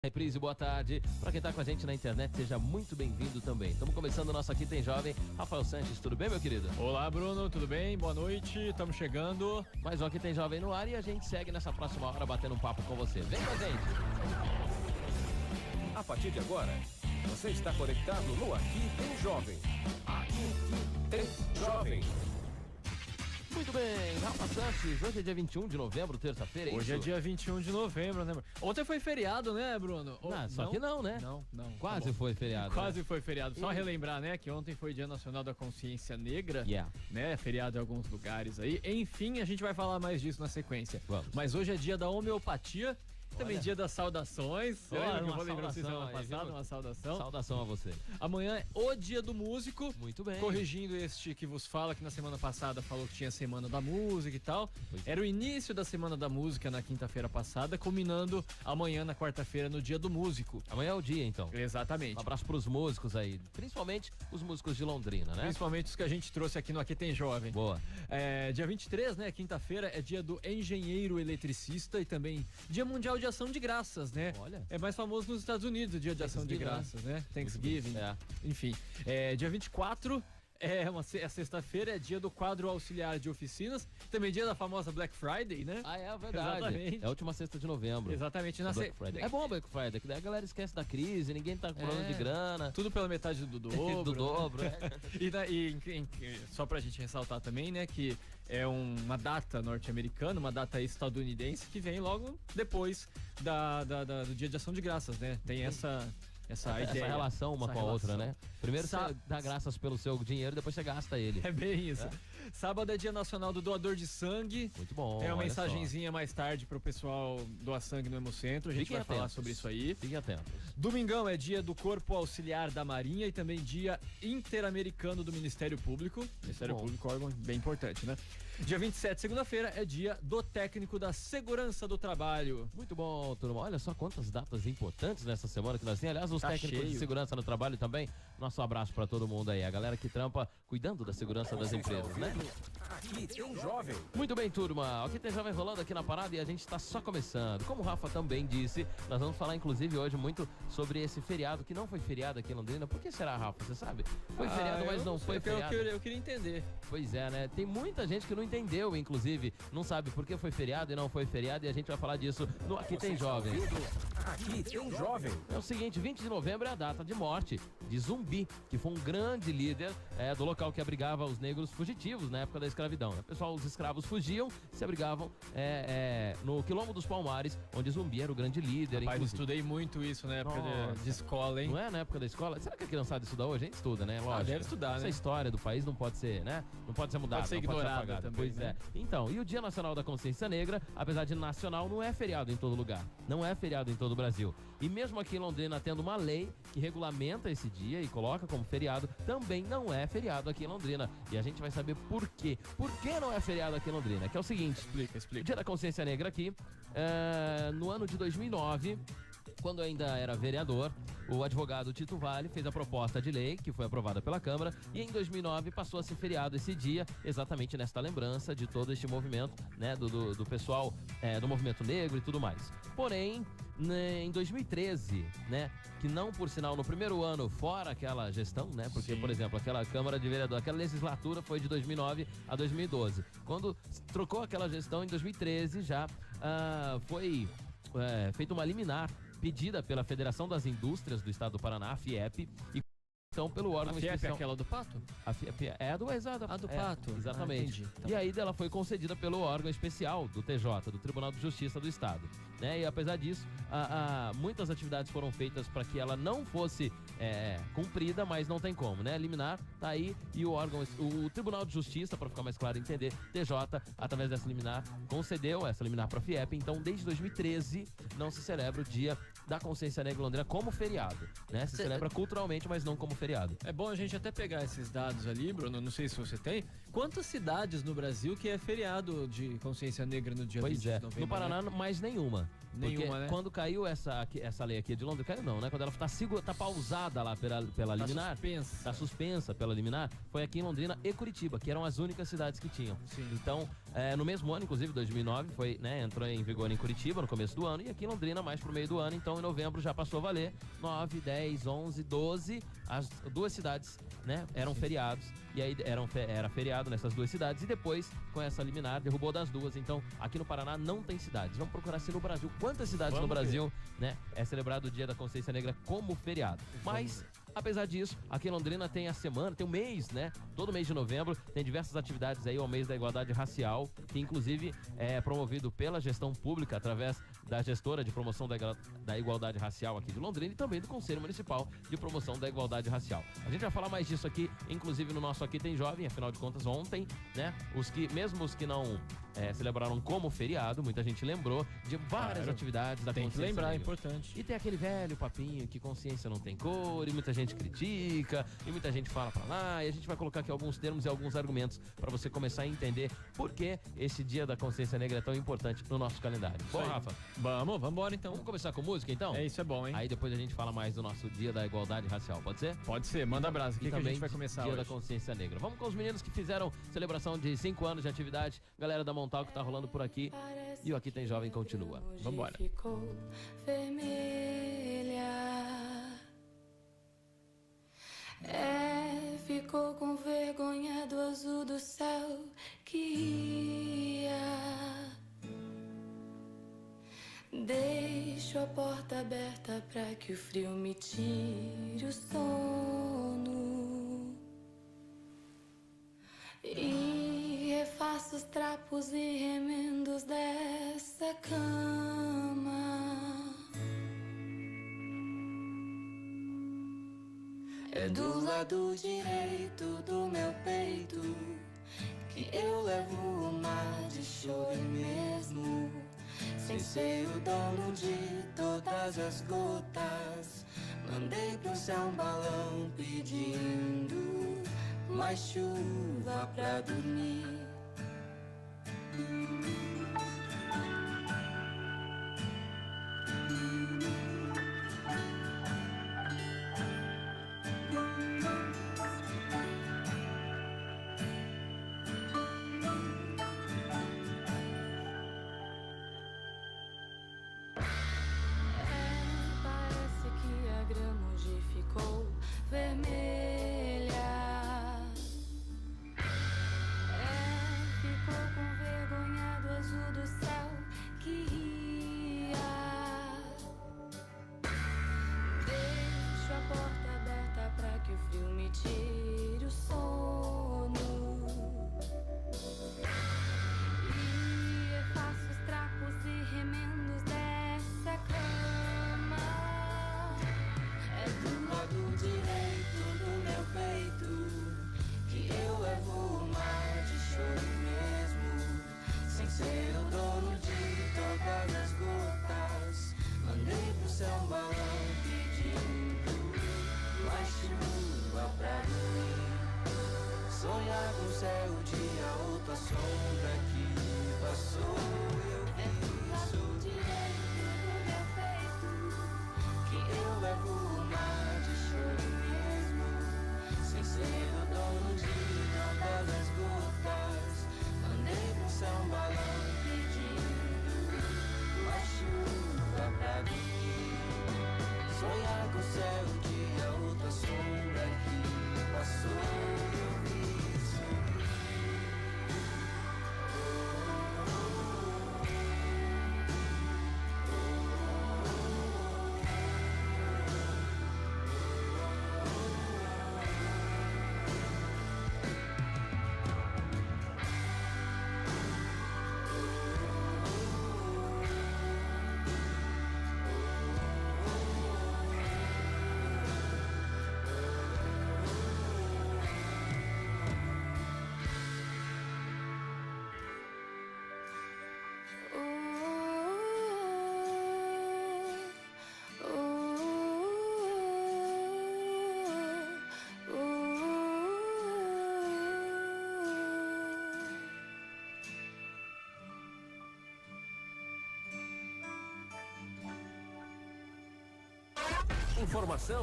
Reprise, boa tarde. Para quem tá com a gente na internet, seja muito bem-vindo também. Estamos começando o nosso Aqui Tem Jovem. Rafael Sanches, tudo bem, meu querido? Olá, Bruno, tudo bem? Boa noite, estamos chegando. Mais um Aqui Tem Jovem no ar e a gente segue nessa próxima hora batendo um papo com você. Vem com a gente! A partir de agora, você está conectado no Aqui Tem Jovem. Aqui Tem Jovem. Muito bem, Rafa Sanches, hoje é dia 21 de novembro, terça-feira, é Hoje isso? é dia 21 de novembro, né? Ontem foi feriado, né, Bruno? Só que não, né? Não. Quase tá foi feriado. Quase foi feriado. Só relembrar, né, que ontem foi Dia Nacional da Consciência Negra, né? Feriado em alguns lugares aí. Enfim, a gente vai falar mais disso na sequência. Vamos. Mas hoje é dia da homeopatia. Também dia das saudações. Olha, Eu vou lembrar vocês semana passada, uma saudação. Saudação a você. Amanhã é o dia do músico. Muito bem. Corrigindo este que vos fala, que na semana passada falou que tinha Semana da Música e tal. Era o início da Semana da Música na quinta-feira passada, culminando amanhã na quarta-feira no dia do músico. Amanhã é o dia, então. Exatamente. Um abraço pros músicos aí, principalmente os músicos de Londrina, né? Principalmente os que a gente trouxe aqui no Aqui Tem Jovem. Boa. Dia 23, né, quinta-feira, é dia do engenheiro eletricista e também Dia Mundial de Ação de Graças, né? Olha. É mais famoso nos Estados Unidos o Dia de Ação de Graças, né? Thanksgiving. Enfim, dia 24 é sexta-feira, é dia do quadro auxiliar de oficinas, também dia da famosa Black Friday, né? Ah, é verdade. Exatamente. É a última sexta de novembro. Exatamente. Black Friday. É bom a Black Friday, que daí a galera esquece da crise, ninguém tá com problema de grana. Tudo pela metade do dobro. Do dobro, Só pra gente ressaltar também, né, que é uma data norte-americana, uma data estadunidense que vem logo depois do Dia de Ação de Graças, né? Tem essa ideia. Essa relação uma com a outra, né? Primeiro você dá graças pelo seu dinheiro, depois você gasta ele. É bem isso. Sábado é Dia Nacional do Doador de Sangue. Muito bom. Tem uma mensagenzinha mais tarde pro pessoal doar sangue no Hemocentro. A gente vai falar sobre isso aí. Fiquem atentos. Domingão é dia do Corpo Auxiliar da Marinha e também dia interamericano do Ministério Público. Ministério Público, órgão bem importante, né? Dia 27, segunda-feira, é dia do técnico da segurança do trabalho. Muito bom, turma. Olha só quantas datas importantes nessa semana que nós temos. Aliás, os técnicos de segurança no trabalho também. Nosso abraço pra todo mundo aí. A galera que trampa cuidando da segurança das empresas, né? Aqui Tem Jovem. Muito bem, turma. Aqui tem Jovem rolando aqui na parada e a gente está só começando. Como o Rafa também disse, nós vamos falar inclusive hoje muito sobre esse feriado que não foi feriado aqui em Londrina. Por que será, Rafa? Você sabe? Foi feriado, mas não foi feriado. Eu queria entender. Pois é, né? Tem muita gente que não entendeu, inclusive, não sabe por que foi feriado e não foi feriado, e a gente vai falar disso no Aqui Tem Jovem. Aqui Tem Jovem. É o seguinte, 20 de novembro é a data de morte de Zumbi, que foi um grande líder do local que abrigava os negros fugitivos na época da escravidão. O pessoal, os escravos fugiam, se abrigavam no Quilombo dos Palmares, onde Zumbi era o grande líder. Rapaz, estudei muito isso na época de escola, hein? Não é na época da escola? Será que a criançada estuda hoje? A gente estuda, né? Lógico. Deve estudar, né? Essa história do país não pode ser, né? Não pode ser mudada, pode ser ignorada também, pois né? Então, e o Dia Nacional da Consciência Negra, apesar de nacional, não é feriado em todo lugar. Não é feriado em todo o Brasil. E mesmo aqui em Londrina, tendo uma lei que regulamenta esse dia e coloca como feriado, também não é feriado aqui em Londrina. E a gente vai saber por quê. Por que não é feriado aqui em Londrina? Que é o seguinte. Explica. O Dia da Consciência Negra aqui, no ano de 2009... Quando ainda era vereador, o advogado Tito Vale fez a proposta de lei, que foi aprovada pela Câmara, e em 2009 passou a ser feriado esse dia, exatamente nesta lembrança de todo este movimento, né, do pessoal do movimento negro e tudo mais. Porém, em 2013, né, que não por sinal no primeiro ano fora aquela gestão, né, porque, por exemplo, aquela Câmara de Vereador, aquela legislatura foi de 2009 a 2012. Quando trocou aquela gestão em 2013, já foi feita uma liminar pedida pela Federação das Indústrias do Estado do Paraná, a FIEP, e então pelo órgão especial. A FIEP é aquela do Pato? A FIEP é a do Pato. Exatamente. E aí ela foi concedida pelo órgão especial do TJ, do Tribunal de Justiça do Estado, né? E apesar disso, muitas atividades foram feitas para que ela não fosse cumprida, mas não tem como, né? Liminar tá aí e o órgão, o Tribunal de Justiça, para ficar mais claro e entender, TJ, através dessa liminar, concedeu essa liminar para a FIEP. Então, desde 2013, não se celebra o Dia da Consciência Negra Londrina como feriado, né? Se celebra culturalmente, mas não como feriado. É bom a gente até pegar esses dados ali, Bruno, não sei se você tem. Quantas cidades no Brasil que é feriado de consciência negra no dia 20 de novembro? No Paraná, né? mais nenhuma. Nenhuma, né? Quando caiu essa lei aqui de Londrina, caiu não, né? Quando ela tá pausada lá pela liminar, tá suspensa pela liminar, foi aqui em Londrina e Curitiba, que eram as únicas cidades que tinham. Sim. Então, no mesmo ano, inclusive 2009, foi, né, entrou em vigor em Curitiba no começo do ano e aqui em Londrina mais pro meio do ano, então em novembro já passou a valer 9, 10, 11, 12, as duas cidades, né, eram feriados e aí era feriado nessas duas cidades e depois com essa liminar derrubou das duas, então aqui no Paraná não tem cidades. Vamos procurar se no Brasil, quantas cidades no Brasil, né, é celebrado o Dia da Consciência Negra como feriado. Mas apesar disso, aqui em Londrina tem a semana, tem o mês, né? Todo mês de novembro tem diversas atividades aí ao mês da igualdade racial, que inclusive é promovido pela gestão pública através da gestora de promoção da igualdade racial aqui de Londrina e também do Conselho Municipal de Promoção da Igualdade Racial. A gente vai falar mais disso aqui, inclusive no nosso Aqui Tem Jovem, afinal de contas ontem, né? Mesmo os que não celebraram como feriado, muita gente lembrou de várias atividades da Tem que consciência lembrar, é negra. importante. E tem aquele velho papinho que consciência não tem cor, e muita gente critica, e muita gente fala pra lá, e a gente vai colocar aqui alguns termos e alguns argumentos pra você começar a entender por que esse Dia da Consciência Negra é tão importante no nosso calendário. Bom, Rafa, Vamos embora então. vamos começar com música então? Isso é bom, hein? Aí depois a gente fala mais do nosso Dia da Igualdade Racial, pode ser? Pode ser, manda brasa. O que a também gente vai começar Dia hoje? da Consciência Negra. Vamos com os meninos que fizeram celebração de 5 anos de atividade, galera da Montal que tá rolando por aqui, e o Aqui Tem Jovem continua. Vambora. Ficou vermelha. Ficou com vergonha do azul do céu que ia. Deixo a porta aberta pra que o frio me tire o sono. E refaço os trapos e remendos dessa cama. É do lado direito do meu peito que eu levo o mar de choro mesmo. Sem ser o dono de todas as gotas, mandei pro céu um balão pedindo mais chuva pra dormir. Parece que a grama hoje ficou vermelha. Ficou com vergonha do azul do céu que ia. Deixo a porta aberta pra que o frio me tire o sono. E refaço os trapos e remendos dessa cama. É do lado direito do meu peito que eu levo o mar de choro mesmo. Sem ser o dono de todas as gotas, mandei pro céu um balão pedindo mais chuva pra dormir. Sonhar com o céu, o dia, outra sombra que passou. Eu vi isso direito do meu peito que eu levo o mar de choro mesmo. Sem ser o dono de todas as gotas, mandei pro céu um balão pedindo mais chuva pra dormir. Sonhar com o céu, o dia, outra sombra que passou. Eu vi isso.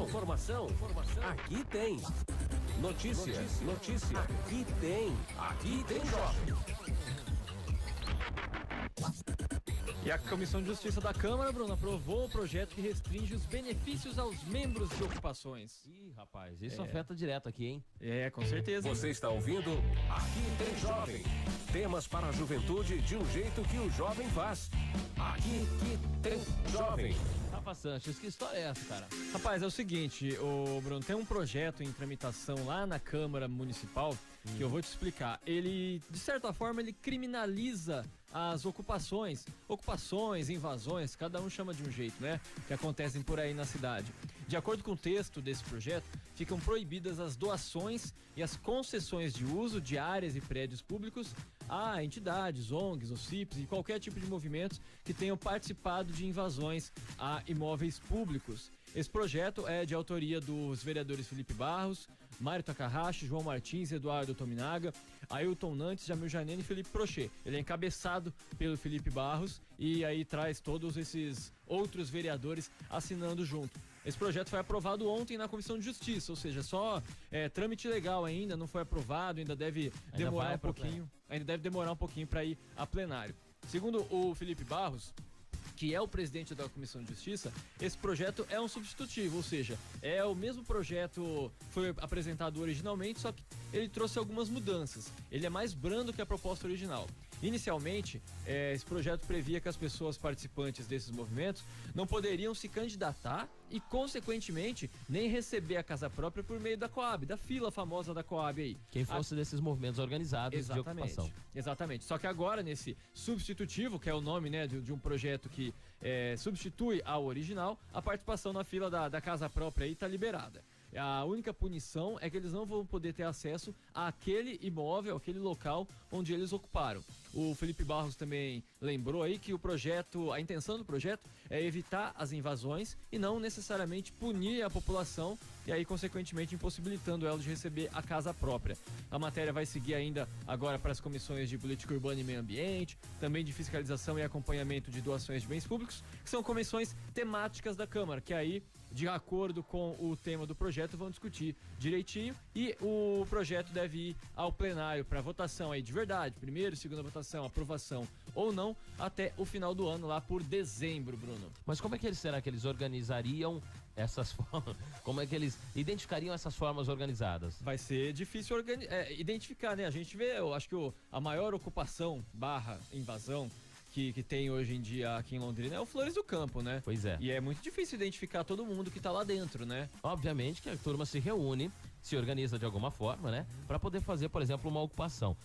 Informação. Aqui tem. Notícia. Aqui tem Jovem. E a Comissão de Justiça da Câmara, Bruno, aprovou o projeto que restringe os benefícios aos membros de ocupações. Ih, rapaz, isso afeta direto aqui, hein? É, com certeza. Você está ouvindo Aqui Tem Jovem. Temas para a juventude de um jeito que o jovem faz. Aqui Tem Jovem. Rafa Sanches, que história é essa, cara? Rapaz, é o seguinte, Bruno, tem um projeto em tramitação lá na Câmara Municipal que eu vou te explicar. Ele, de certa forma, ele criminaliza as ocupações, invasões, cada um chama de um jeito, né? Que acontecem por aí na cidade. De acordo com o texto desse projeto, ficam proibidas as doações e as concessões de uso de áreas e prédios públicos a entidades, ONGs, OCIPs e qualquer tipo de movimentos que tenham participado de invasões a imóveis públicos. Esse projeto é de autoria dos vereadores Felipe Barros, Mário Takahashi, João Martins, Eduardo Tominaga, Ailton Nantes, Jamil Janene e Felipe Prochet. Ele é encabeçado pelo Felipe Barros e aí traz todos esses outros vereadores assinando junto. Esse projeto foi aprovado ontem na Comissão de Justiça, ou seja, só trâmite legal ainda, não foi aprovado, ainda deve demorar um pouquinho para ir a plenário. Segundo o Felipe Barros, que é o presidente da Comissão de Justiça, esse projeto é um substitutivo, ou seja, é o mesmo projeto que foi apresentado originalmente, só que ele trouxe algumas mudanças. Ele é mais brando que a proposta original. Inicialmente, esse projeto previa que as pessoas participantes desses movimentos não poderiam se candidatar e, consequentemente, nem receber a casa própria por meio da Coab, da fila famosa da Coab aí. Quem fosse desses movimentos organizados de ocupação. Exatamente. Só que agora, nesse substitutivo, que é o nome, né, de um projeto que substitui ao original, a participação na fila da casa própria aí está liberada. A única punição é que eles não vão poder ter acesso àquele imóvel, àquele local onde eles ocuparam. O Felipe Barros também lembrou aí que a intenção do projeto é evitar as invasões e não necessariamente punir a população e aí, consequentemente, impossibilitando ela de receber a casa própria. A matéria vai seguir ainda agora para as comissões de política urbana e meio ambiente, também de fiscalização e acompanhamento de doações de bens públicos, que são comissões temáticas da Câmara, que aí, de acordo com o tema do projeto, vão discutir direitinho e o projeto deve ir ao plenário para votação aí de verdade, primeira e segunda votação, aprovação ou não, até o final do ano, lá por dezembro, Bruno. Mas como é que será que eles organizariam essas formas? Como é que eles identificariam essas formas organizadas? Vai ser difícil identificar, né? A gente vê, eu acho que a maior ocupação / invasão que tem hoje em dia aqui em Londrina é o Flores do Campo, né? Pois é. E é muito difícil identificar todo mundo que tá lá dentro, né? Obviamente que a turma se reúne, se organiza de alguma forma, né? Pra poder fazer, por exemplo, uma ocupação.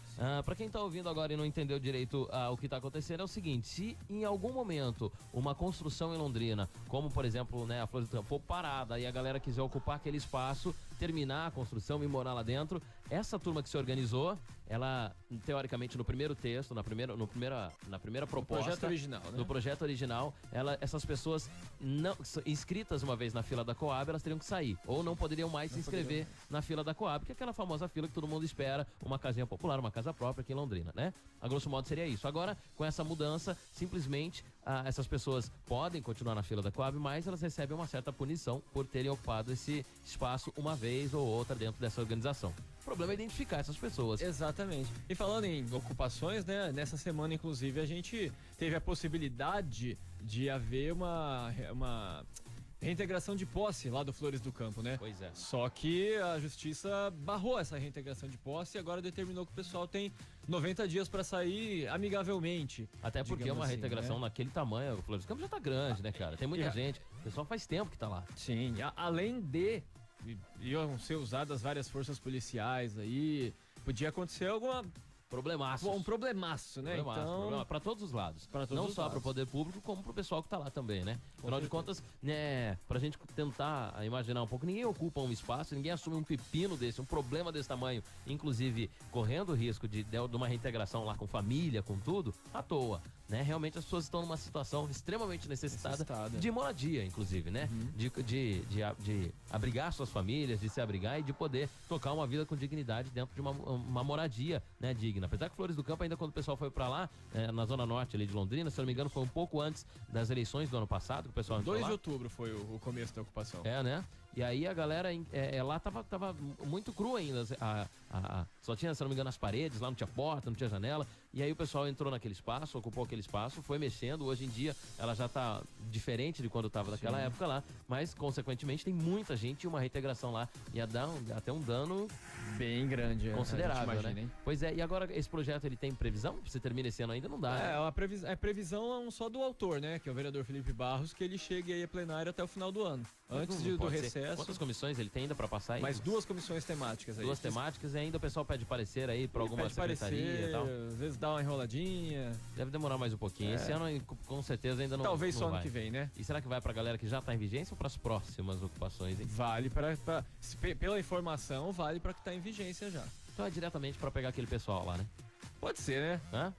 Pra quem tá ouvindo agora e não entendeu direito o que tá acontecendo, é o seguinte: se em algum momento uma construção em Londrina, como por exemplo, né, a Flores do Campo, for parada e a galera quiser ocupar aquele espaço, terminar a construção e morar lá dentro, essa turma que se organizou, ela, teoricamente, no primeiro texto, na primeira proposta, projeto original, né? No projeto original, essas pessoas não inscritas uma vez na fila da Coab, elas teriam que sair, ou não poderiam mais se inscrever na fila da Coab, que é aquela famosa fila que todo mundo espera, uma casinha popular, uma casa própria aqui em Londrina, né? A grosso modo seria isso. Agora, com essa mudança, simplesmente essas pessoas podem continuar na fila da Coab, mas elas recebem uma certa punição por terem ocupado esse espaço uma vez ou outra dentro dessa organização. O problema é identificar essas pessoas. Exatamente. E falando em ocupações, né? Nessa semana, inclusive, a gente teve a possibilidade de haver uma reintegração de posse lá do Flores do Campo, né? Pois é. Só que a justiça barrou essa reintegração de posse e agora determinou que o pessoal tem 90 dias para sair amigavelmente. Até porque uma assim, reintegração, né? Naquele tamanho, o Flores do Campo já tá grande, né, cara? Tem muita gente. O pessoal faz tempo que tá lá. Sim, além de iam ser usadas várias forças policiais aí, podia acontecer um problemaço, né? Então, para todos os lados. Não só para o poder público, como para o pessoal que tá lá também, né? Afinal de contas, né, pra gente tentar imaginar um pouco, ninguém ocupa um espaço, ninguém assume um pepino desse, um problema desse tamanho, inclusive correndo o risco de uma reintegração lá com família, com tudo, à toa. Né? Realmente as pessoas estão numa situação extremamente necessitada de moradia, inclusive, né? De abrigar suas famílias, de se abrigar e de poder tocar uma vida com dignidade dentro de uma moradia, né, digna. Apesar que Flores do Campo, ainda quando o pessoal foi pra lá, na zona norte ali de Londrina, se eu não me engano, foi um pouco antes das eleições do ano passado, que o pessoal entrou 2 lá. de outubro foi o começo da ocupação. Né? E aí a galera lá tava muito cru ainda. Só tinha, se não me engano, as paredes, lá não tinha porta, não tinha janela. E aí o pessoal entrou naquele espaço, ocupou aquele espaço, foi mexendo. Hoje em dia ela já tá diferente de quando tava naquela época lá. Mas, consequentemente, tem muita gente e uma reintegração lá. Ia dar até um dano bem grande, considerável, imagina, né? Hein? Pois é, e agora esse projeto ele tem previsão? Você termina esse ano ainda? Não dá, né? A previsão só do autor, né? Que é o vereador Felipe Barros, que ele chegue aí a plenário até o final do ano. Antes do recesso. Quantas comissões ele tem ainda pra passar aí? Mais 2 comissões temáticas aí. 2 temáticas e ainda o pessoal pede parecer aí pra alguma secretaria e tal. Às vezes dá uma enroladinha. Deve demorar mais um pouquinho. Esse ano com certeza ainda não. Talvez não só vai. ano que vem, né? E será que vai pra galera que já tá em vigência ou pras próximas ocupações, hein? Vale pela informação, vale pra que tá em vigência já. Então é diretamente pra pegar aquele pessoal lá, né? Pode ser, né? Hã?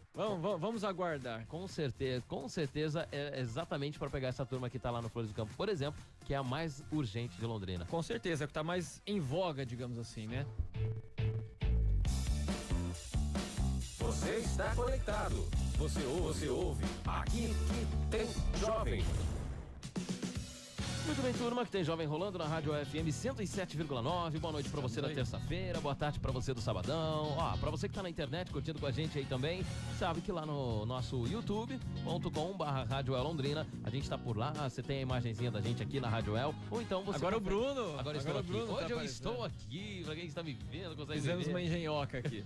Vamos aguardar. Com certeza é exatamente pra pegar essa turma que tá lá no Flores do Campo, por exemplo, que é a mais urgente de Londrina. Com certeza, é o que tá mais em voga, digamos assim, né? Você está conectado. Você ouve. Aqui que tem jovem. Muito bem, turma, que tem Jovem rolando na Rádio FM 107,9. Boa noite pra você da terça-feira, boa tarde pra você do sabadão. Ó, pra você que tá na internet curtindo com a gente aí também, sabe que lá no nosso youtube.com/Rádio El Londrina, a gente tá por lá, você tem a imagenzinha da gente aqui na Rádio El, ou então você... Agora o Bruno! Agora estou aqui. Bruno Hoje tá eu estou aqui, pra quem está me vendo, consegue Fizemos me ver. uma engenhoca aqui.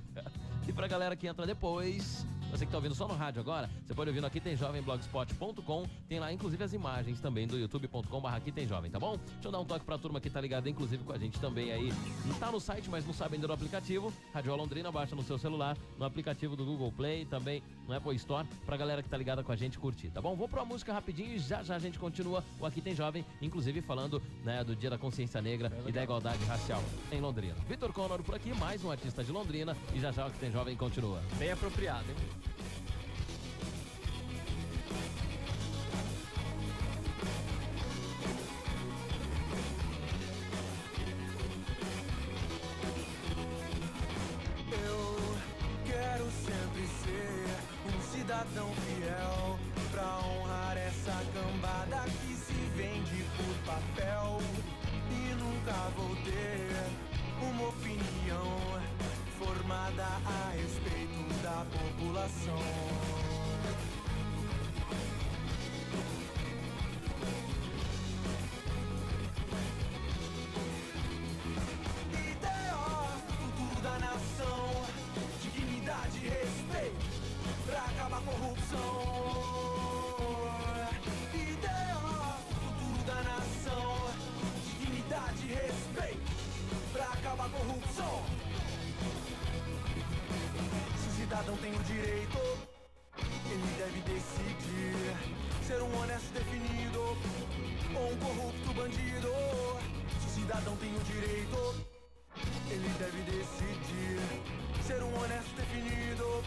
E pra galera que entra depois, você que tá ouvindo só no rádio agora, você pode ouvir no Aqui Tem Jovem blogspot.com, tem lá inclusive as imagens também do youtube.com/Aqui Tem Jovem, tá bom? Deixa eu dar um toque pra turma que tá ligada inclusive com a gente também aí. Tá no site, mas não sabe ainda do aplicativo. Rádio Londrina, baixa no seu celular, no aplicativo do Google Play, também no Apple Store, pra galera que tá ligada com a gente curtir, tá bom? Vou pra uma música rapidinho e já a gente continua o Aqui Tem Jovem, inclusive falando, né, do Dia da Consciência Negra e da igualdade racial em Londrina. Vitor Connor por aqui, mais um artista de Londrina, e já o Aqui Tem Jovem continua. Bem apropriado, hein? Cidadão fiel pra honrar essa cambada que se vende por papel. E nunca vou ter uma opinião formada a respeito da população. Ideia, futuro da nação, dignidade e respeito pra acabar a corrupção. Ideia, futuro da nação, dignidade e respeito pra acabar a corrupção. Se o cidadão tem o direito, ele deve decidir ser um honesto definido ou um corrupto bandido. Se o cidadão tem o direito, ele deve decidir ser um honesto definido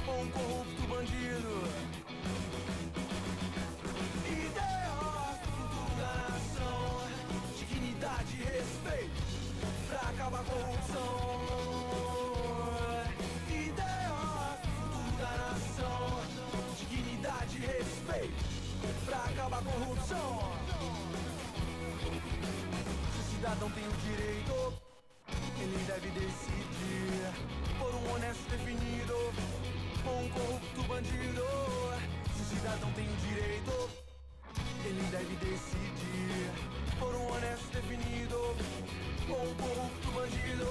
ou um corrupto bandido. Ideia, futuro da nação, dignidade e respeito pra acabar a corrupção. Ideia, futuro da nação, dignidade e respeito pra acabar a corrupção. Se o cidadão tem o direito, ele deve decidir por um honesto definido ou um corrupto bandido. Se o cidadão tem o direito, ele deve decidir por um honesto definido ou um corrupto bandido.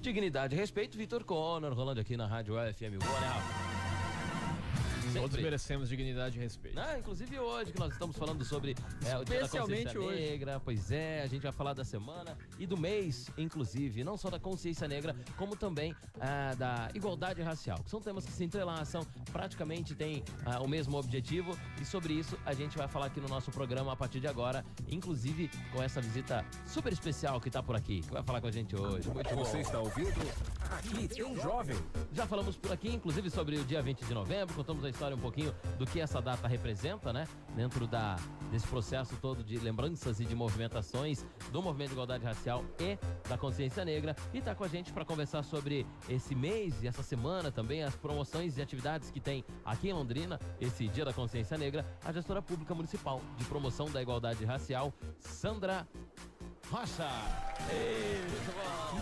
Dignidade e respeito, Vitor Connor, rolando aqui na Rádio FM. Boa, né, Rafa? Todos Sempre. merecemos dignidade e respeito. Inclusive hoje que nós estamos falando sobre o Dia da Especialmente Consciência hoje. Negra, pois é, a gente vai falar da semana e do mês, inclusive, não só da consciência negra, como também da igualdade racial, que são temas que se entrelaçam, praticamente têm o mesmo objetivo, e sobre isso a gente vai falar aqui no nosso programa a partir de agora, inclusive com essa visita super especial que tá por aqui, que vai falar com a gente hoje. Muito bom. Você está ouvindo Aqui Tem Jovem. Já falamos por aqui, inclusive, sobre o dia 20 de novembro, contamos a história um pouquinho do que essa data representa, né? Dentro desse processo todo de lembranças e de movimentações do movimento de igualdade racial e da consciência negra. E tá com a gente para conversar sobre esse mês e essa semana também, as promoções e atividades que tem aqui em Londrina, esse Dia da Consciência Negra, a gestora pública municipal de promoção da igualdade racial, Sandra Rocha. Muito bom.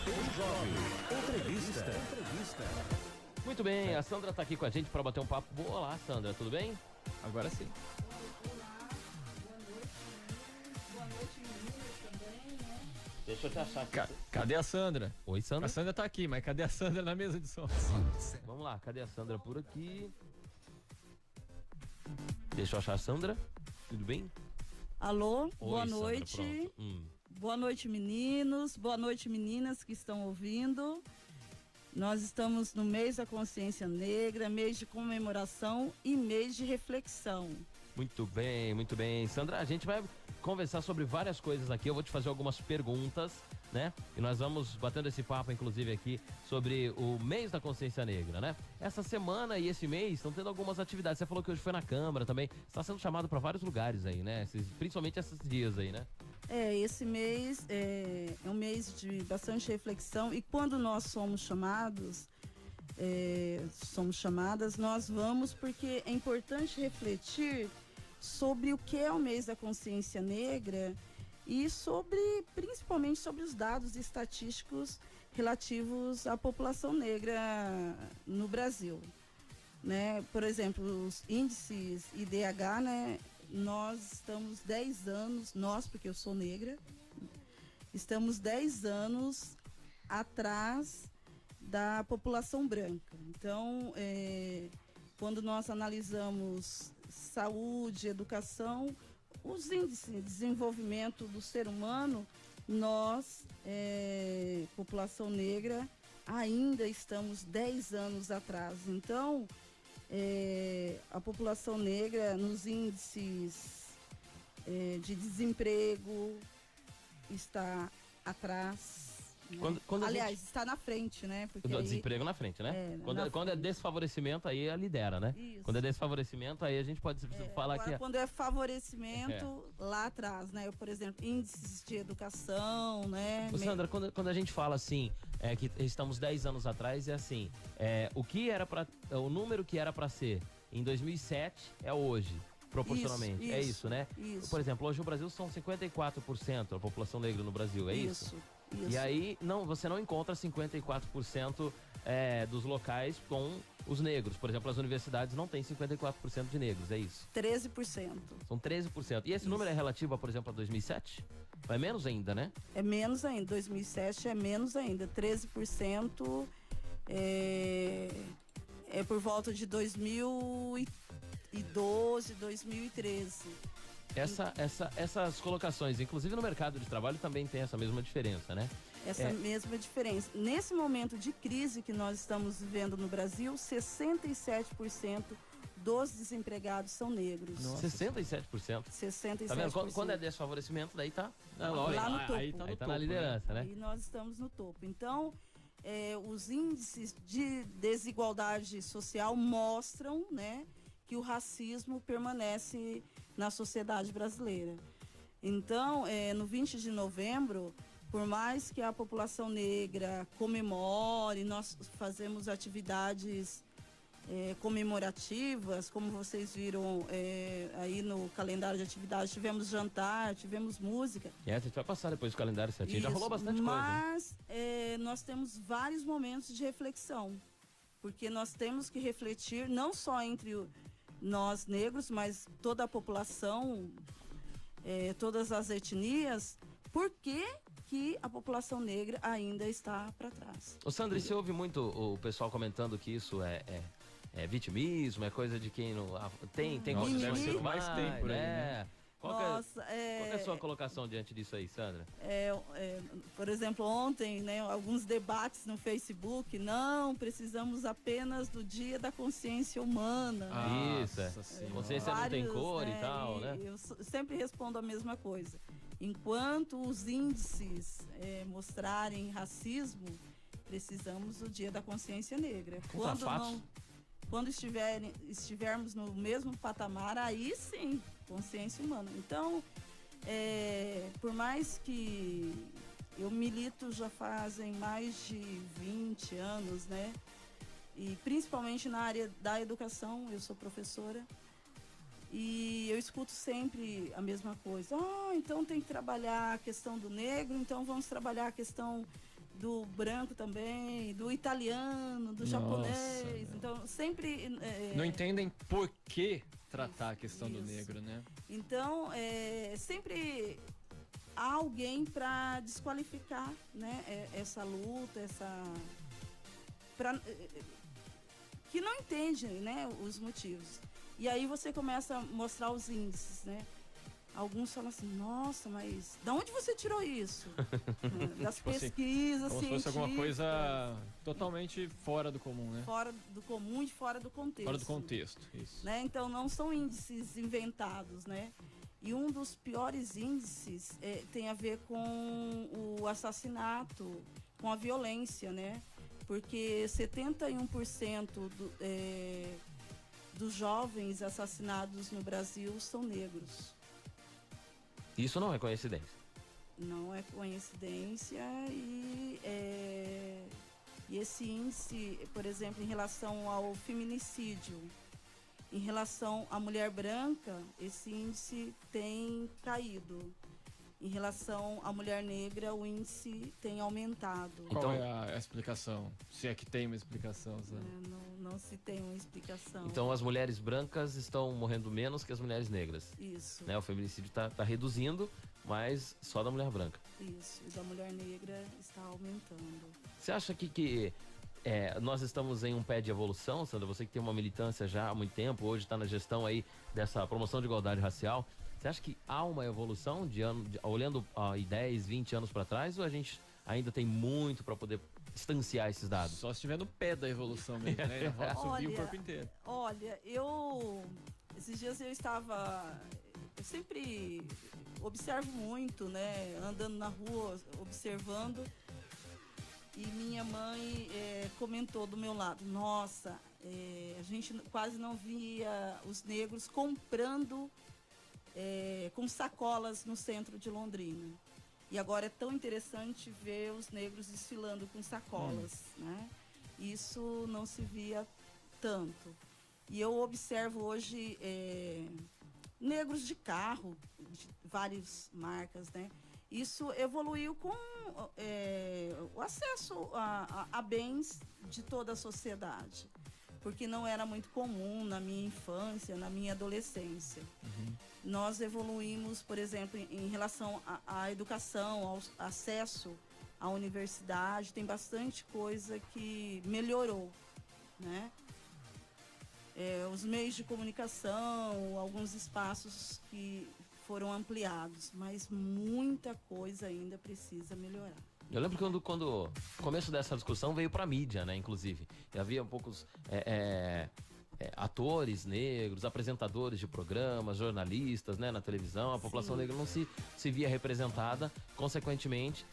Tem Jovem. Entrevista. Muito bem, a Sandra tá aqui com a gente para bater um papo. Olá, Sandra, tudo bem? Agora sim. Deixa eu te achar aqui. Cadê a Sandra? Oi, Sandra. A Sandra tá aqui, mas cadê a Sandra na mesa de som? Vamos lá, cadê a Sandra por aqui? Deixa eu achar a Sandra. Tudo bem? Alô, Oi, boa Sandra, noite. pronto. Boa noite, meninos. Boa noite, meninas que estão ouvindo. Nós estamos no mês da consciência negra, mês de comemoração e mês de reflexão. Muito bem, muito bem. Sandra, a gente vai conversar sobre várias coisas aqui. Eu vou te fazer algumas perguntas, né? E nós vamos batendo esse papo, inclusive, aqui sobre o mês da consciência negra, né? Essa semana e esse mês estão tendo algumas atividades. Você falou que hoje foi na Câmara também. Está sendo chamado para vários lugares aí, né? Principalmente esses dias aí, né? Esse mês é um mês de bastante reflexão e quando nós somos chamadas, nós vamos porque é importante refletir sobre o que é o mês da consciência negra e principalmente sobre os dados estatísticos relativos à população negra no Brasil, né? Por exemplo, os índices IDH, né? Nós estamos 10 anos, porque eu sou negra, estamos 10 anos atrás da população branca. Então, quando nós analisamos saúde, educação, os índices de desenvolvimento do ser humano, nós, população negra, ainda estamos 10 anos atrás. Então, a população negra nos índices de desemprego está atrás. Né? Aliás, está na frente, né? Porque do desemprego na frente, né? Quando é desfavorecimento, aí lidera, né? Isso. Quando é desfavorecimento, aí a gente pode falar agora, que... quando é favorecimento, lá atrás, né? Por exemplo, índices de educação, né? Sandra, quando a gente fala assim, que estamos 10 anos atrás, é assim, o número que era para ser em 2007 é hoje, proporcionalmente. Isso, é isso, né? Isso. Por exemplo, hoje o Brasil são 54% a população negra no Brasil, é isso? Isso. E aí, você não encontra 54% dos locais com os negros. Por exemplo, as universidades não têm 54% de negros, é isso? 13%. São 13%. E esse número é relativo, por exemplo, a 2007? É menos ainda, né? É menos ainda. 2007 é menos ainda. 13% é por volta de 2012, 2013. Essas colocações, inclusive no mercado de trabalho, também tem essa mesma diferença, né? Essa mesma diferença. Nesse momento de crise que nós estamos vivendo no Brasil, 67% dos desempregados são negros. Nossa. 67%? 67%. Tá vendo? Quando é desfavorecimento, daí tá lá no topo. Aí tá na liderança, né? E nós estamos no topo. Então, os índices de desigualdade social mostram, né, que o racismo permanece na sociedade brasileira. Então, no 20 de novembro, por mais que a população negra comemore, nós fazemos atividades comemorativas, como vocês viram aí no calendário de atividades, tivemos jantar, tivemos música. A gente vai passar depois do calendário certinho, já Isso, rolou bastante coisa. Mas nós temos vários momentos de reflexão, porque nós temos que refletir não só entre nós negros, mas toda a população, todas as etnias, por que a população negra ainda está para trás. Ô Sandra, você ouve muito o pessoal comentando que isso é vitimismo, é coisa de quem não tem Nossa, condições deve ser de o mais vai, tem por aí, né? Qual que Nossa, é a sua colocação diante disso aí, Sandra? por exemplo, ontem, né, alguns debates no Facebook, não, precisamos apenas do Dia da Consciência Humana. Isso, Nossa Senhora. consciência não tem cor e tal, né? Eu sempre respondo a mesma coisa. Enquanto os índices mostrarem racismo, precisamos do Dia da Consciência Negra. Contra fatos. Quando estivermos no mesmo patamar, aí sim, consciência humana. Então, por mais que eu milito já fazem mais de 20 anos, né? E principalmente na área da educação, eu sou professora. E eu escuto sempre a mesma coisa. Então tem que trabalhar a questão do negro, então vamos trabalhar a questão do branco também, do italiano, do japonês. Então, sempre... Não entendem por que tratar a questão do negro, né? Então, sempre há alguém para desqualificar, né, essa luta, que não entende, né, os motivos. E aí você começa a mostrar os índices, né? Alguns falam assim, nossa, mas de onde você tirou isso? Das Tipo assim, pesquisas como se fosse alguma científicas. coisa totalmente fora do comum, né? Fora do comum e fora do contexto. Fora do contexto, isso. Né? Então não são índices inventados, né? E um dos piores índices tem a ver com o assassinato, com a violência, né? Porque 71% dos jovens assassinados no Brasil são negros. Isso não é coincidência. Não é coincidência e esse índice, por exemplo, em relação ao feminicídio, em relação à mulher branca, esse índice tem caído. Em relação à mulher negra, o índice tem aumentado. Qual é a explicação? Se é que tem uma explicação, sabe? Não se tem uma explicação. Então as mulheres brancas estão morrendo menos que as mulheres negras. Isso. Né? O feminicídio tá reduzindo, mas só da mulher branca. Isso. E da mulher negra está aumentando. Você acha que nós estamos em um pé de evolução, Sandra? Você que tem uma militância já há muito tempo, hoje está na gestão aí dessa promoção de igualdade racial. Você acha que há uma evolução olhando 10, 20 anos para trás, ou a gente ainda tem muito para poder distanciar esses dados? Só se estiver no pé da evolução mesmo, né? Vai subir o corpo inteiro. Olha, esses dias eu sempre observo muito, né? Andando na rua, observando. E minha mãe comentou do meu lado, nossa, a gente quase não via os negros comprando com sacolas no centro de Londrina. E agora é tão interessante ver os negros desfilando com sacolas, né? Isso não se via tanto. E eu observo hoje negros de carro, de várias marcas, né? Isso evoluiu com o acesso a bens de toda a sociedade, porque não era muito comum na minha infância, na minha adolescência. Nós evoluímos, por exemplo, em relação à educação, ao acesso à universidade, tem bastante coisa que melhorou, né? Os meios de comunicação, alguns espaços que foram ampliados, mas muita coisa ainda precisa melhorar. Eu lembro quando o começo dessa discussão veio pra mídia, né, inclusive. E havia poucos atores negros, apresentadores de programas, jornalistas, né, na televisão. A população negra não se via representada, consequentemente,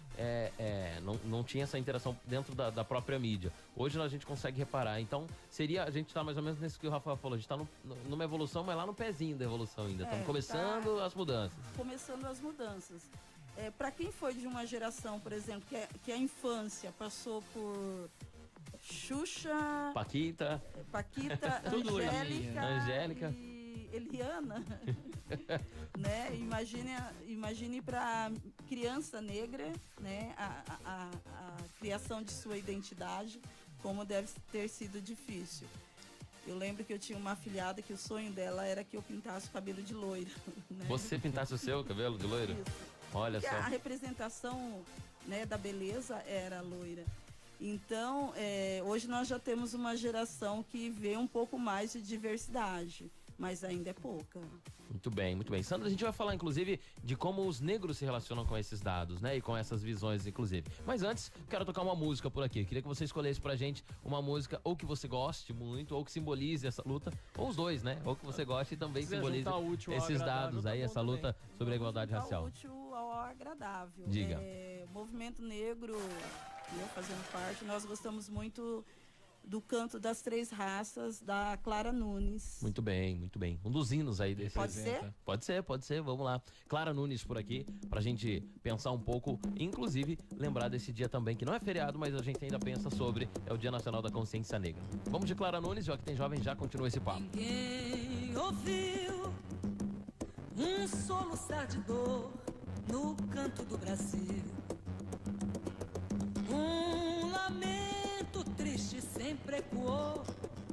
não tinha essa interação dentro da própria mídia. Hoje a gente consegue reparar. Então, a gente tá mais ou menos nisso que o Rafael falou. A gente tá numa evolução, mas lá no pezinho da evolução ainda. Estamos começando as mudanças. Começando as mudanças. Para quem foi de uma geração, por exemplo, que a infância passou por Xuxa, Paquita, Tudo Angélica e Eliana, né? Imagine para criança negra, né? A criação de sua identidade, como deve ter sido difícil. Eu lembro que eu tinha uma afilhada que o sonho dela era que eu pintasse o cabelo de loiro. Né? Você pintasse o seu cabelo de loiro? Isso. Olha Porque só. a representação, né, da beleza era loira. Então, hoje nós já temos uma geração que vê um pouco mais de diversidade, mas ainda é pouca. Muito bem, muito bem. Sandra, a gente vai falar, inclusive, de como os negros se relacionam com esses dados, né? E com essas visões, inclusive. Mas antes, quero tocar uma música por aqui. Queria que você escolhesse pra gente uma música ou que você goste muito, ou que simbolize essa luta, ou os dois, né? Ou que você goste e também simbolize esses dados aí, essa luta sobre a igualdade racial. Útil ao agradável. Diga. O movimento negro, eu fazendo parte, nós gostamos muito do Canto das Três Raças, da Clara Nunes. Muito bem, muito bem. Um dos hinos aí desse. Pode ser? Pode ser, vamos lá. Clara Nunes por aqui, pra gente pensar um pouco, inclusive lembrar desse dia também, que não é feriado, mas a gente ainda pensa sobre, é o Dia Nacional da Consciência Negra. Vamos de Clara Nunes, já que tem jovem, já continua esse papo. Ninguém ouviu um soluçar de dor no canto do Brasil. Um lamento triste sempre ecoou,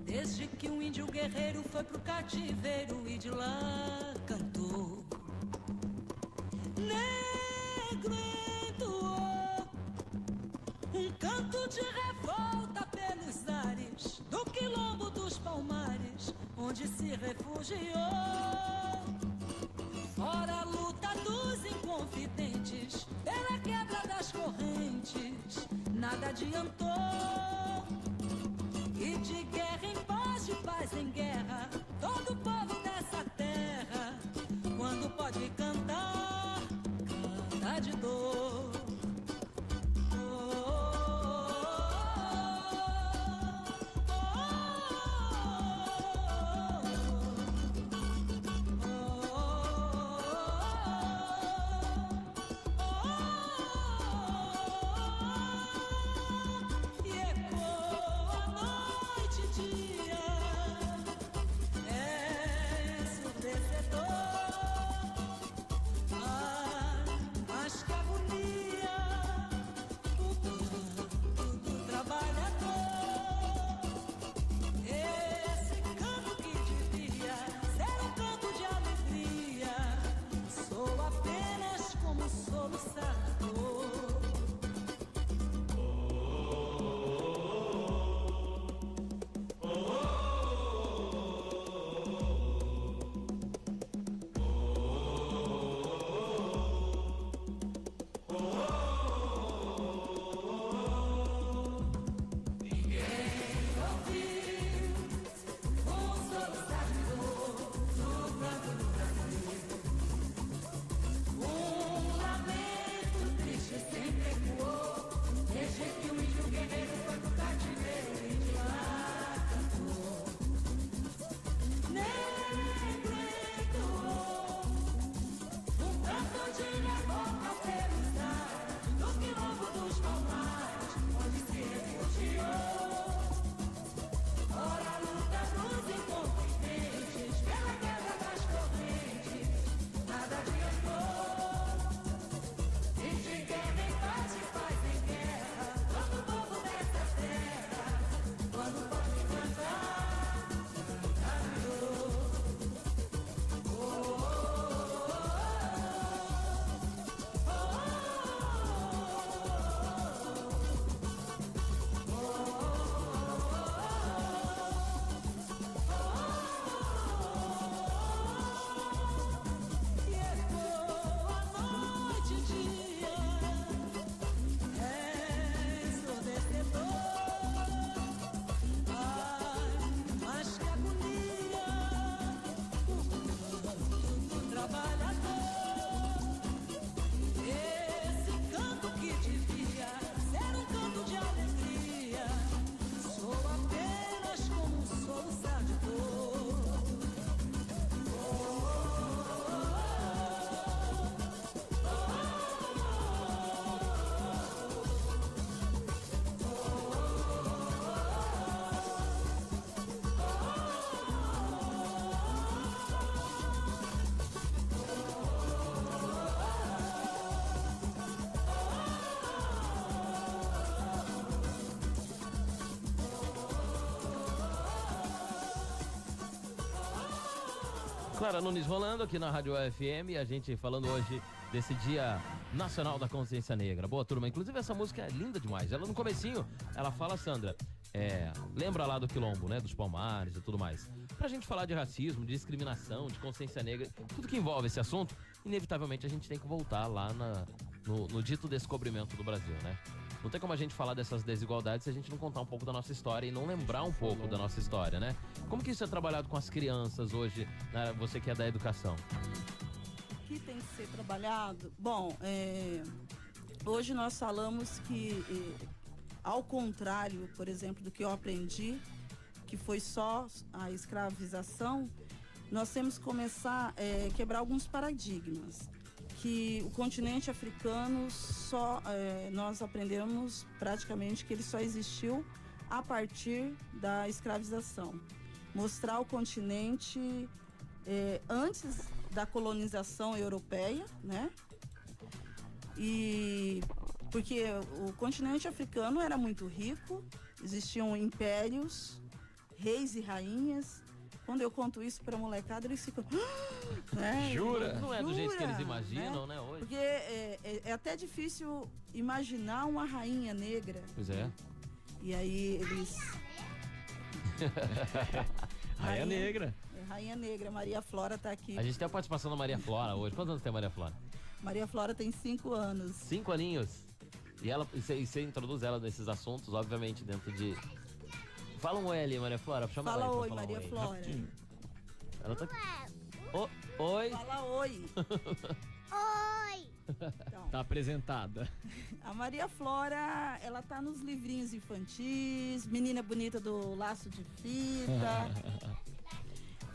desde que um índio guerreiro foi pro cativeiro e de lá cantou. Negro entoou um canto de revolta pelos ares do quilombo dos Palmares, onde se refugiou. Fora a luta dos inconfidentes, pela quebra das correntes, nada adiantou. E de guerra em paz, de paz em guerra, todo povo dessa terra, quando pode cantar, canta de dor. Clara Nunes rolando aqui na Rádio UFM, a gente falando hoje desse Dia Nacional da Consciência Negra. Boa, turma. Inclusive, essa música é linda demais. Ela, no comecinho, ela fala, Sandra, lembra lá do Quilombo, né? Dos Palmares e tudo mais. Pra gente falar de racismo, de discriminação, de consciência negra, tudo que envolve esse assunto, inevitavelmente a gente tem que voltar lá no dito descobrimento do Brasil, né? Não tem como a gente falar dessas desigualdades se a gente não contar um pouco da nossa história e não lembrar um pouco da nossa história, né? Como que isso é trabalhado com as crianças hoje, né? Você que é da educação? O que tem que ser trabalhado? Bom, hoje nós falamos que, ao contrário, por exemplo, do que eu aprendi, que foi só a escravização, nós temos que começar a quebrar alguns paradigmas. Que o continente africano nós aprendemos praticamente que ele só existiu a partir da escravização. Mostrar o continente antes da colonização europeia, né? E porque o continente africano era muito rico, existiam impérios, reis e rainhas. Quando eu conto isso pra molecada, eles ficam... né? Jura? Não é do jeito que Jura, eles imaginam, né, hoje? Porque é até difícil imaginar uma rainha negra. Pois é. E aí eles... Rainha Negra. Rainha Negra, Maria Flora tá aqui. A gente tem a participação da Maria Flora hoje. Quantos anos tem a Maria Flora? Maria Flora tem 5 anos. 5 aninhos. E você introduz ela nesses assuntos, obviamente, dentro de... Fala um oi ali, Maria Flora. Chama Fala ela aí pra oi, falar Maria oi. Flora. Rapidinho. Ela tá... Oi. Fala oi. Então, Tá apresentada. a Maria Flora, ela tá nos livrinhos infantis, Menina Bonita do Laço de Fita,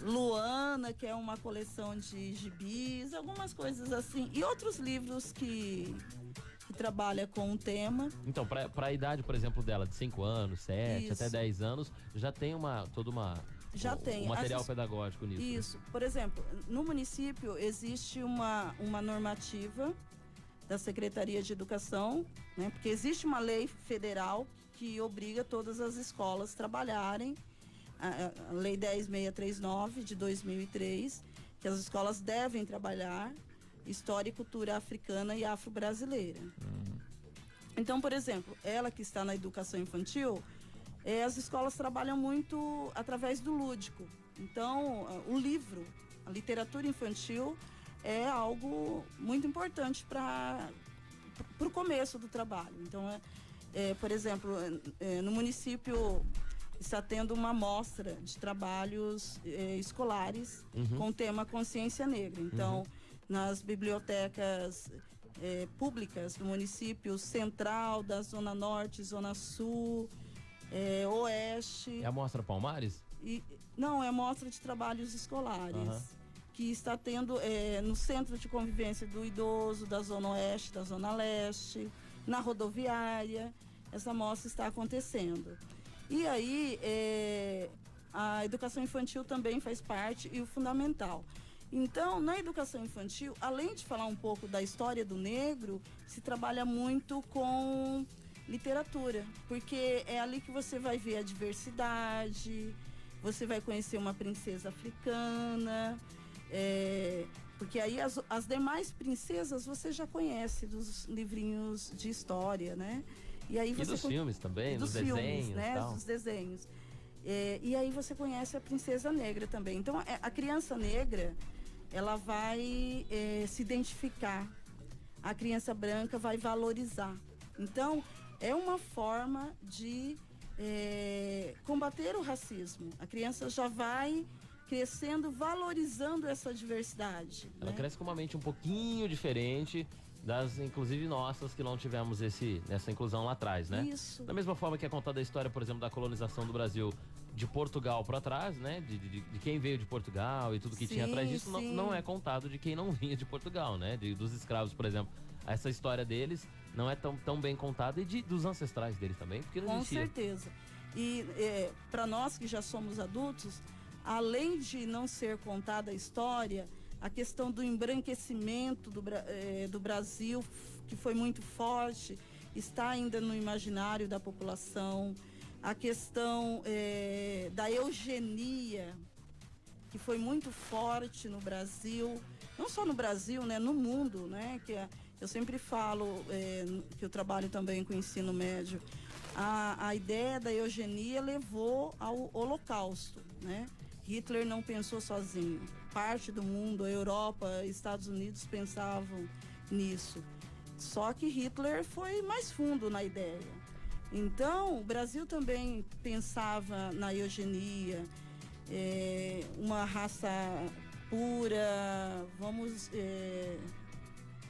Luana, que é uma coleção de gibis, algumas coisas assim. E outros livros que trabalha com o tema. Então, pra idade, por exemplo, dela, de 5 anos, 7, Isso. até 10 anos, já tem Já tem. um material Essas- pedagógico nisso. né? Isso. Por exemplo, no município existe uma normativa da Secretaria de Educação, né? Porque existe uma lei federal que obriga todas as escolas a trabalharem, a Lei 10.639 de 2003, que as escolas devem trabalhar história e cultura africana e afro-brasileira. Então, por exemplo, ela que está na educação infantil, as escolas trabalham muito através do lúdico. Então, o livro, a literatura infantil é algo muito importante para o começo do trabalho. Então, por exemplo, no município está tendo uma mostra de trabalhos escolares com o tema consciência negra. Então, nas bibliotecas públicas do município central, da Zona Norte, Zona Sul, Oeste. É a Mostra Palmares? Não, é a mostra de trabalhos escolares. Que está tendo no Centro de Convivência do Idoso, da Zona Oeste, da Zona Leste, na rodoviária. Essa mostra está acontecendo. E aí, a educação infantil também faz parte e o fundamental. Então, na educação infantil, além de falar um pouco da história do negro, se trabalha muito com literatura, porque é ali que você vai ver a diversidade, você vai conhecer uma princesa africana, porque aí as demais princesas você já conhece dos livrinhos de história, né? E aí dos filmes também, dos filmes, desenhos, né? tal. Dos desenhos. E aí você conhece a princesa negra também. Então, a criança negra, ela vai se identificar. A criança branca vai valorizar. Então, é uma forma de combater o racismo. A criança já vai crescendo, valorizando essa diversidade. Ela né? cresce com uma mente um pouquinho diferente das, inclusive, nossas, que não tivemos essa inclusão lá atrás, né? Isso. Da mesma forma que é contada a história, por exemplo, da colonização do Brasil de Portugal para trás, né? De quem veio de Portugal e tudo que tinha Sim, atrás disso, sim. não é contado de quem não vinha de Portugal, né? Dos escravos, por exemplo. Essa história deles não é tão bem contada e dos ancestrais deles também, porque não Com existia. certeza. E para nós que já somos adultos, além de não ser contada a história, a questão do embranquecimento do Brasil, que foi muito forte, está ainda no imaginário da população. A questão da eugenia, que foi muito forte no Brasil, não só no Brasil, né, no mundo, né, eu sempre falo que eu trabalho também com ensino médio, a ideia da eugenia levou ao Holocausto, né? Hitler não pensou sozinho, parte do mundo, a Europa, Estados Unidos pensavam nisso, só que Hitler foi mais fundo na ideia. Então, o Brasil também pensava na eugenia, uma raça pura, vamos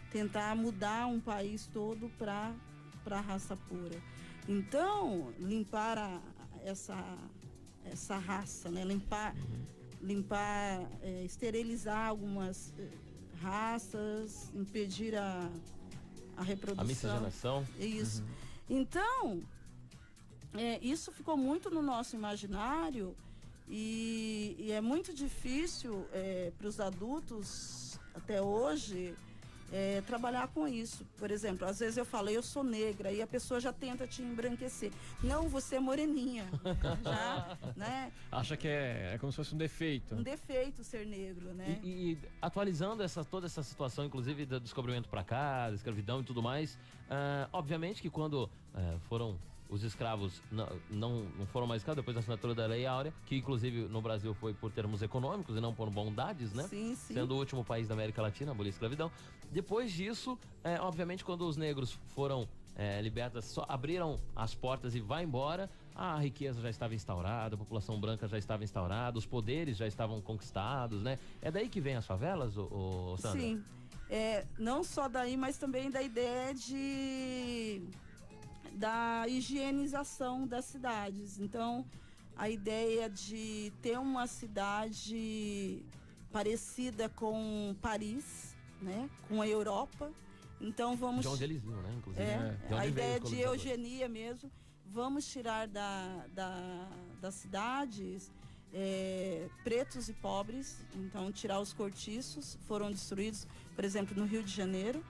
tentar mudar um país todo para a raça pura. Então, limpar essa raça, né? Limpar, esterilizar algumas raças, impedir a reprodução. A miscigenação. Isso. Então, isso ficou muito no nosso imaginário e é muito difícil para os adultos, até hoje, trabalhar com isso. Por exemplo, às vezes eu falo, eu sou negra, e a pessoa já tenta te embranquecer. Não, você é moreninha. Já, né? Acha que é como se fosse um defeito. Um defeito ser negro, né? E atualizando toda essa situação, inclusive do descobrimento para cá, da escravidão e tudo mais, obviamente que quando foram os escravos não foram mais escravos depois da assinatura da Lei Áurea, que inclusive no Brasil foi por termos econômicos e não por bondades, né? Sim. Sendo o último país da América Latina a abolir a escravidão. Depois disso, obviamente, quando os negros foram libertas, só abriram as portas e vai embora, a riqueza já estava instaurada, a população branca já estava instaurada, os poderes já estavam conquistados, né? É daí que vem as favelas, Sandra? Sim. Não só daí, mas também da ideia da higienização das cidades. Então, a ideia de ter uma cidade parecida com Paris, né, com a Europa. Então vamos... De onde eles vinham, né, inclusive. A ideia de eugenia mesmo. Vamos tirar das cidades pretos e pobres. Então, tirar os cortiços, foram destruídos, por exemplo, no Rio de Janeiro.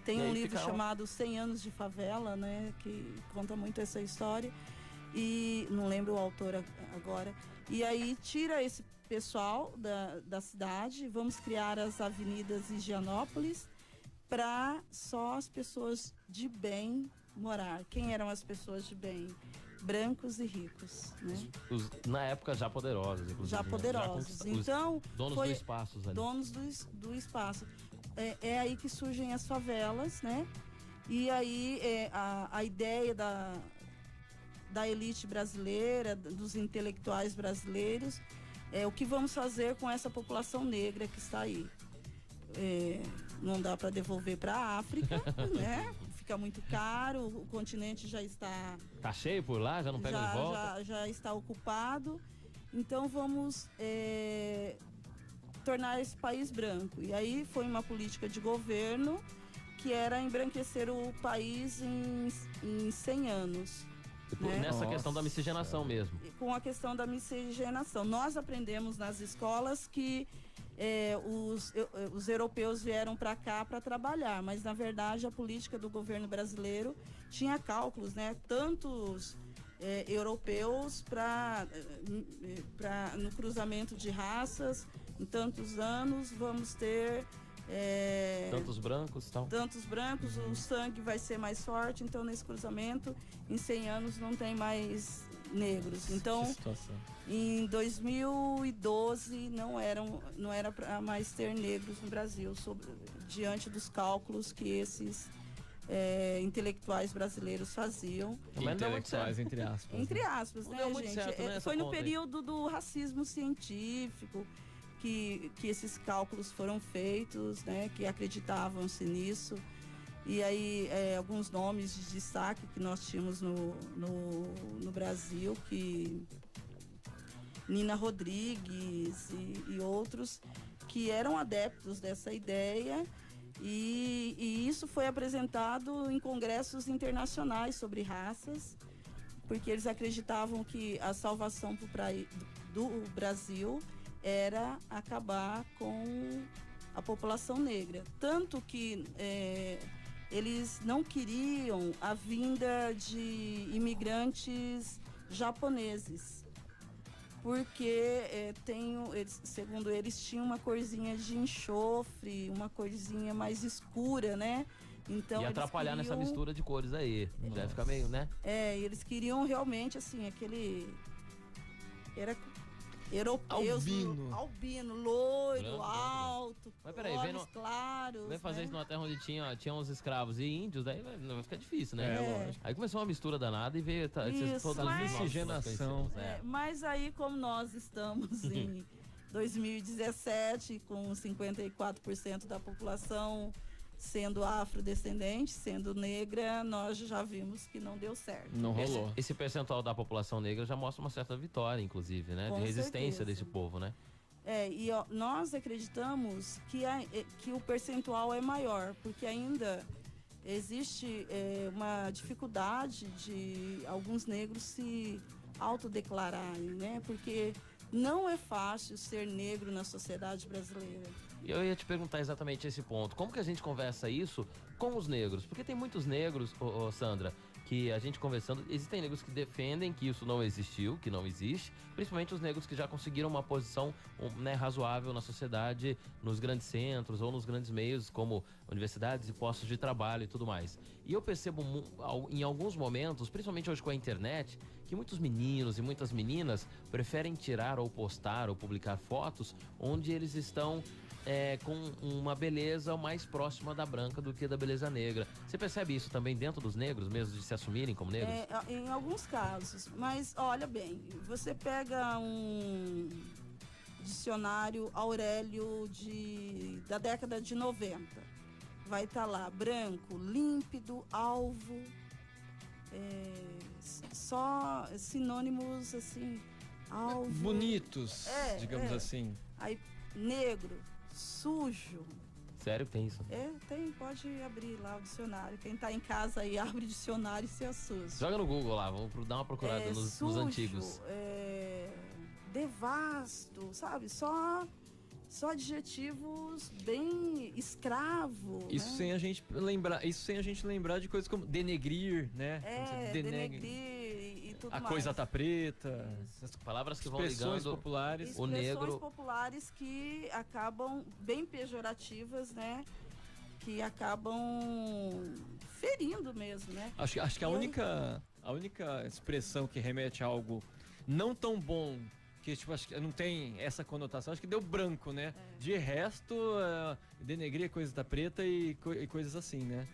Tem um livro chamado 100 Anos de Favela, né, que conta muito essa história, e não lembro o autor agora. E aí tira esse pessoal da cidade, vamos criar as avenidas Higienópolis para só as pessoas de bem morar. Quem eram as pessoas de bem? Brancos e ricos, né? Na época já poderosos, inclusive. Já poderosos. Então, donos do espaço ali. Donos do espaço. É aí que surgem as favelas, né? E aí a ideia da elite brasileira, dos intelectuais brasileiros, o que vamos fazer com essa população negra que está aí. Não dá para devolver para a África, né? Fica muito caro, o continente já está... Tá cheio por lá, já não pega de volta? Já está ocupado. Então vamos... tornar esse país branco. E aí foi uma política de governo que era embranquecer o país em 100 anos. Né? Nessa questão da miscigenação mesmo. Com a questão da miscigenação. Nós aprendemos nas escolas que os europeus vieram para cá para trabalhar, mas na verdade a política do governo brasileiro tinha cálculos, né? Tantos europeus no cruzamento de raças, em tantos anos vamos ter tantos brancos e tal. Tantos brancos, o sangue vai ser mais forte, então nesse cruzamento, em 100 anos não tem mais negros. Então, em 2012 não era para mais ter negros no Brasil, diante dos cálculos que esses intelectuais brasileiros faziam. Intelectuais, entre aspas. Entre aspas, né, gente? Certo, né, foi no período do racismo científico que esses cálculos foram feitos, né? Que acreditavam-se nisso. E aí, alguns nomes de destaque que nós tínhamos no Brasil, que Nina Rodrigues e outros, que eram adeptos dessa ideia. E isso foi apresentado em congressos internacionais sobre raças, porque eles acreditavam que a salvação do Brasil era acabar com a população negra. Tanto que eles não queriam a vinda de imigrantes japoneses. porque segundo eles, tinham uma corzinha de enxofre, uma corzinha mais escura, né? Então, E atrapalhar nessa queriam, mistura de cores aí. Já fica meio, né? eles queriam realmente, assim, aquele... Era europeus, albino, loiro, Branco, alto, Mas peraí, olhos claros. Vem fazer né? isso numa terra onde tinha uns escravos e índios, daí vai ficar difícil, né? lógico. Aí começou uma mistura danada e veio Isso, todos mas- os Miscigenação. Mas aí, como nós estamos em 2017, com 54% da população sendo afrodescendente, sendo negra, nós já vimos que não deu certo. Não rolou. Esse percentual da população negra já mostra uma certa vitória, inclusive, né? Com de resistência certeza. desse povo, né? Nós acreditamos que o percentual é maior, porque ainda existe uma dificuldade de alguns negros se autodeclararem, né? Porque não é fácil ser negro na sociedade brasileira. E eu ia te perguntar exatamente esse ponto. Como que a gente conversa isso com os negros? Porque tem muitos negros, Sandra, que a gente conversando, existem negros que defendem que isso não existiu, que não existe, principalmente os negros que já conseguiram uma posição né, razoável na sociedade, nos grandes centros ou nos grandes meios, como universidades e postos de trabalho e tudo mais. E eu percebo em alguns momentos, principalmente hoje com a internet, que muitos meninos e muitas meninas preferem tirar ou postar ou publicar fotos onde eles estão com uma beleza mais próxima da branca do que da beleza negra. Você percebe isso também dentro dos negros, mesmo de se assumirem como negros? Em alguns casos, mas olha bem, você pega um dicionário Aurélio da década de 90, vai estar lá, branco, límpido, alvo, só sinônimos assim, alvo. Bonitos, digamos assim. Aí, negro, sujo. Sério que tem isso? Tem, pode abrir lá o dicionário. Quem tá em casa aí abre o dicionário e se assusta. Joga no Google lá, vamos dar uma procurada nos Sujo, antigos. Devasto, sabe? Só adjetivos bem escravo. Isso né? sem a gente lembrar de coisas como denegrir, né? Quando você denegre. Denegrir e tudo A mais. coisa tá preta. Essas palavras que vão Expressões ligando populares. o negro. Expressões populares que acabam bem pejorativas, né? Que acabam ferindo mesmo, né? Acho que a única expressão que remete a algo não tão bom, que tipo, acho que não tem essa conotação, acho que deu branco, né? De resto, denegrir coisa tá preta e coisas assim, né?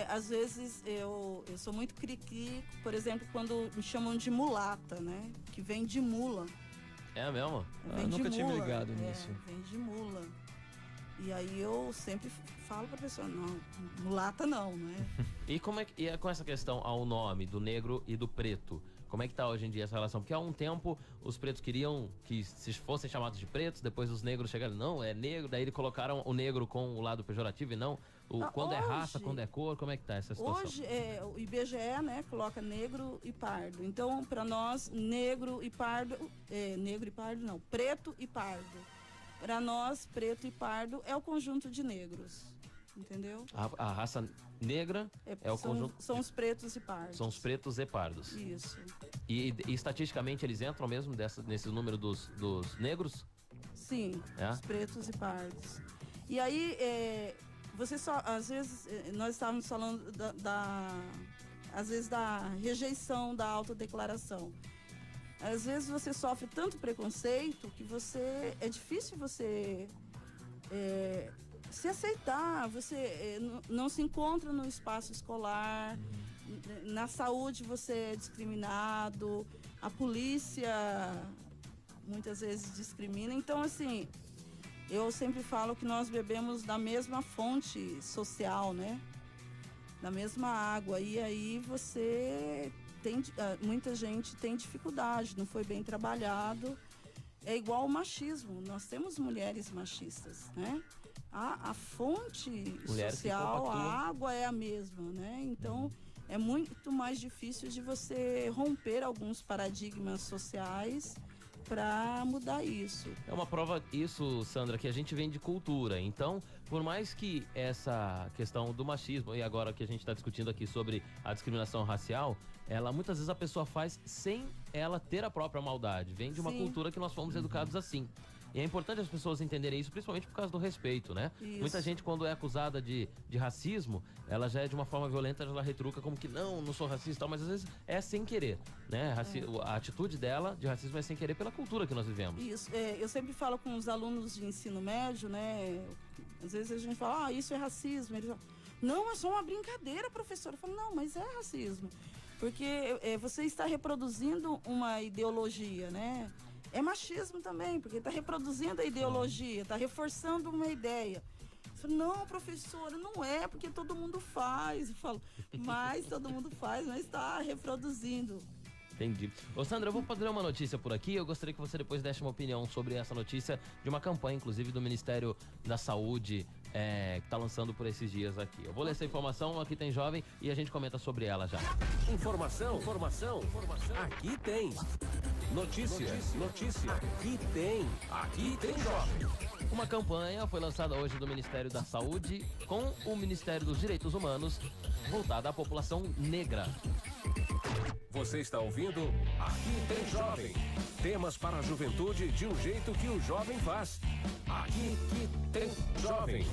Às vezes eu sou muito cri-cri, por exemplo, quando me chamam de mulata, né? Que vem de mula. É mesmo? Vem de Nunca tinha me mula, ligado nisso. Vem de mula. E aí eu sempre falo pra pessoa, não, mulata não, né? E como é que com essa questão ao nome do negro e do preto? Como é que tá hoje em dia essa relação? Porque há um tempo os pretos queriam que se fossem chamados de pretos, depois os negros chegaram, não, é negro, daí eles colocaram o negro com o lado pejorativo e não quando é raça, quando é cor, como é que tá essa situação? Hoje o IBGE, né, coloca negro e pardo. Então, para nós, preto e pardo. Para nós, preto e pardo é o conjunto de negros, entendeu? A raça negra é o conjunto. São os pretos e pardos. São os pretos e pardos. Isso. E estatisticamente eles entram mesmo nesse número dos negros? Sim, É? os pretos e pardos. E aí, você só, às vezes, nós estávamos falando às vezes da rejeição da autodeclaração. Às vezes você sofre tanto preconceito que é difícil você se aceitar, você não se encontra no espaço escolar, na saúde você é discriminado, a polícia muitas vezes discrimina. Então, assim, eu sempre falo que nós bebemos da mesma fonte social, né? Da mesma água. E aí muita gente tem dificuldade, não foi bem trabalhado. É igual o machismo, nós temos mulheres machistas, né? A fonte Mulheres social, a água é a mesma, né? Então, é muito mais difícil de você romper alguns paradigmas sociais para mudar isso. É uma prova isso, Sandra, que a gente vem de cultura. Então, por mais que essa questão do machismo, e agora que a gente está discutindo aqui sobre a discriminação racial, ela muitas vezes a pessoa faz sem ela ter a própria maldade. Vem de uma Sim. cultura que nós fomos educados assim. E é importante as pessoas entenderem isso, principalmente por causa do respeito, né? Isso. Muita gente, quando é acusada de racismo, ela já é de uma forma violenta, ela retruca como que não sou racista, tal, mas às vezes é sem querer, né? A atitude dela de racismo é sem querer pela cultura que nós vivemos. Isso, eu sempre falo com os alunos de ensino médio, né? Às vezes a gente fala, isso é racismo. Eles falam, não, é só uma brincadeira, professor. Eu falo, não, mas é racismo. Porque você está reproduzindo uma ideologia, né? É machismo também, porque está reproduzindo a ideologia, está reforçando uma ideia. Eu falo, não, professora, não é, porque todo mundo faz. Eu falo, mas todo mundo faz, mas está reproduzindo. Entendi. Ô Sandra, eu vou fazer uma notícia por aqui. Eu gostaria que você depois desse uma opinião sobre essa notícia de uma campanha, inclusive, do Ministério da Saúde, que está lançando por esses dias aqui. Eu vou ler essa informação, aqui tem jovem, e a gente comenta sobre ela já. Informação. Aqui tem. Notícia. Aqui tem jovem. Uma campanha foi lançada hoje do Ministério da Saúde com o Ministério dos Direitos Humanos, voltada à população negra. Você está ouvindo Aqui tem Jovem. Temas para a juventude de um jeito que o jovem faz. Aqui tem Jovem.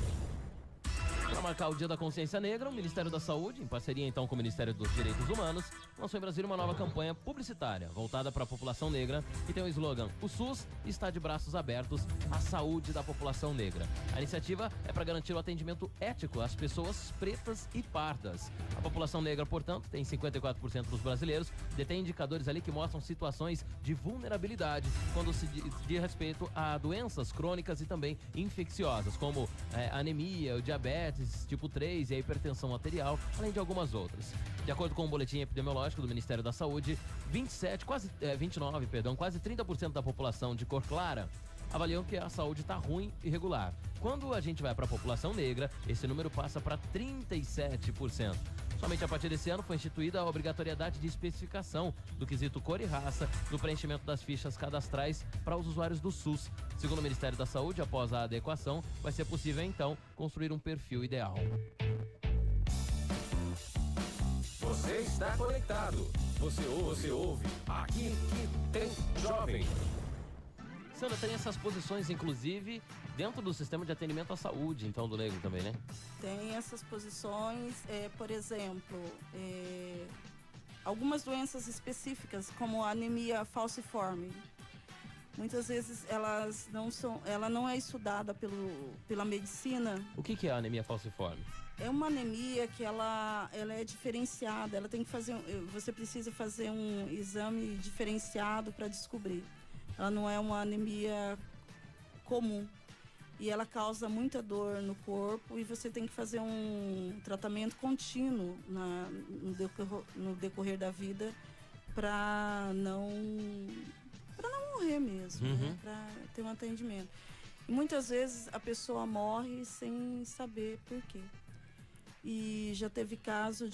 Para marcar o Dia da Consciência Negra, o Ministério da Saúde, em parceria então com o Ministério dos Direitos Humanos, lançou em Brasília uma nova campanha publicitária voltada para a população negra, que tem o slogan: o SUS está de braços abertos à saúde da população negra. A iniciativa é para garantir o atendimento ético às pessoas pretas e pardas. A população negra, portanto, tem 54% dos brasileiros, detém indicadores ali que mostram situações de vulnerabilidade quando se diz respeito a doenças crônicas e também infecciosas, como anemia, o diabetes tipo 3 e a hipertensão arterial, além de algumas outras. De acordo com o boletim epidemiológico do Ministério da Saúde, quase 30% da população de cor clara avaliam que a saúde está ruim e irregular. Quando a gente vai para a população negra, esse número passa para 37%. Somente a partir desse ano foi instituída a obrigatoriedade de especificação do quesito cor e raça no preenchimento das fichas cadastrais para os usuários do SUS. Segundo o Ministério da Saúde, após a adequação, vai ser possível então construir um perfil ideal. Você está conectado. Você ouve. Aqui tem Jovem. Sandra, tem essas posições, inclusive, dentro do sistema de atendimento à saúde, então, do negro também, né? Tem essas posições, por exemplo, algumas doenças específicas, como a anemia falciforme. Muitas vezes ela não é estudada pela medicina. O que é a anemia falciforme? É uma anemia que ela é diferenciada, você precisa fazer um exame diferenciado para descobrir. Ela não é uma anemia comum e ela causa muita dor no corpo e você tem que fazer um tratamento contínuo no decorrer da vida para não morrer mesmo, né? Para ter um atendimento. E muitas vezes a pessoa morre sem saber por quê. E já teve caso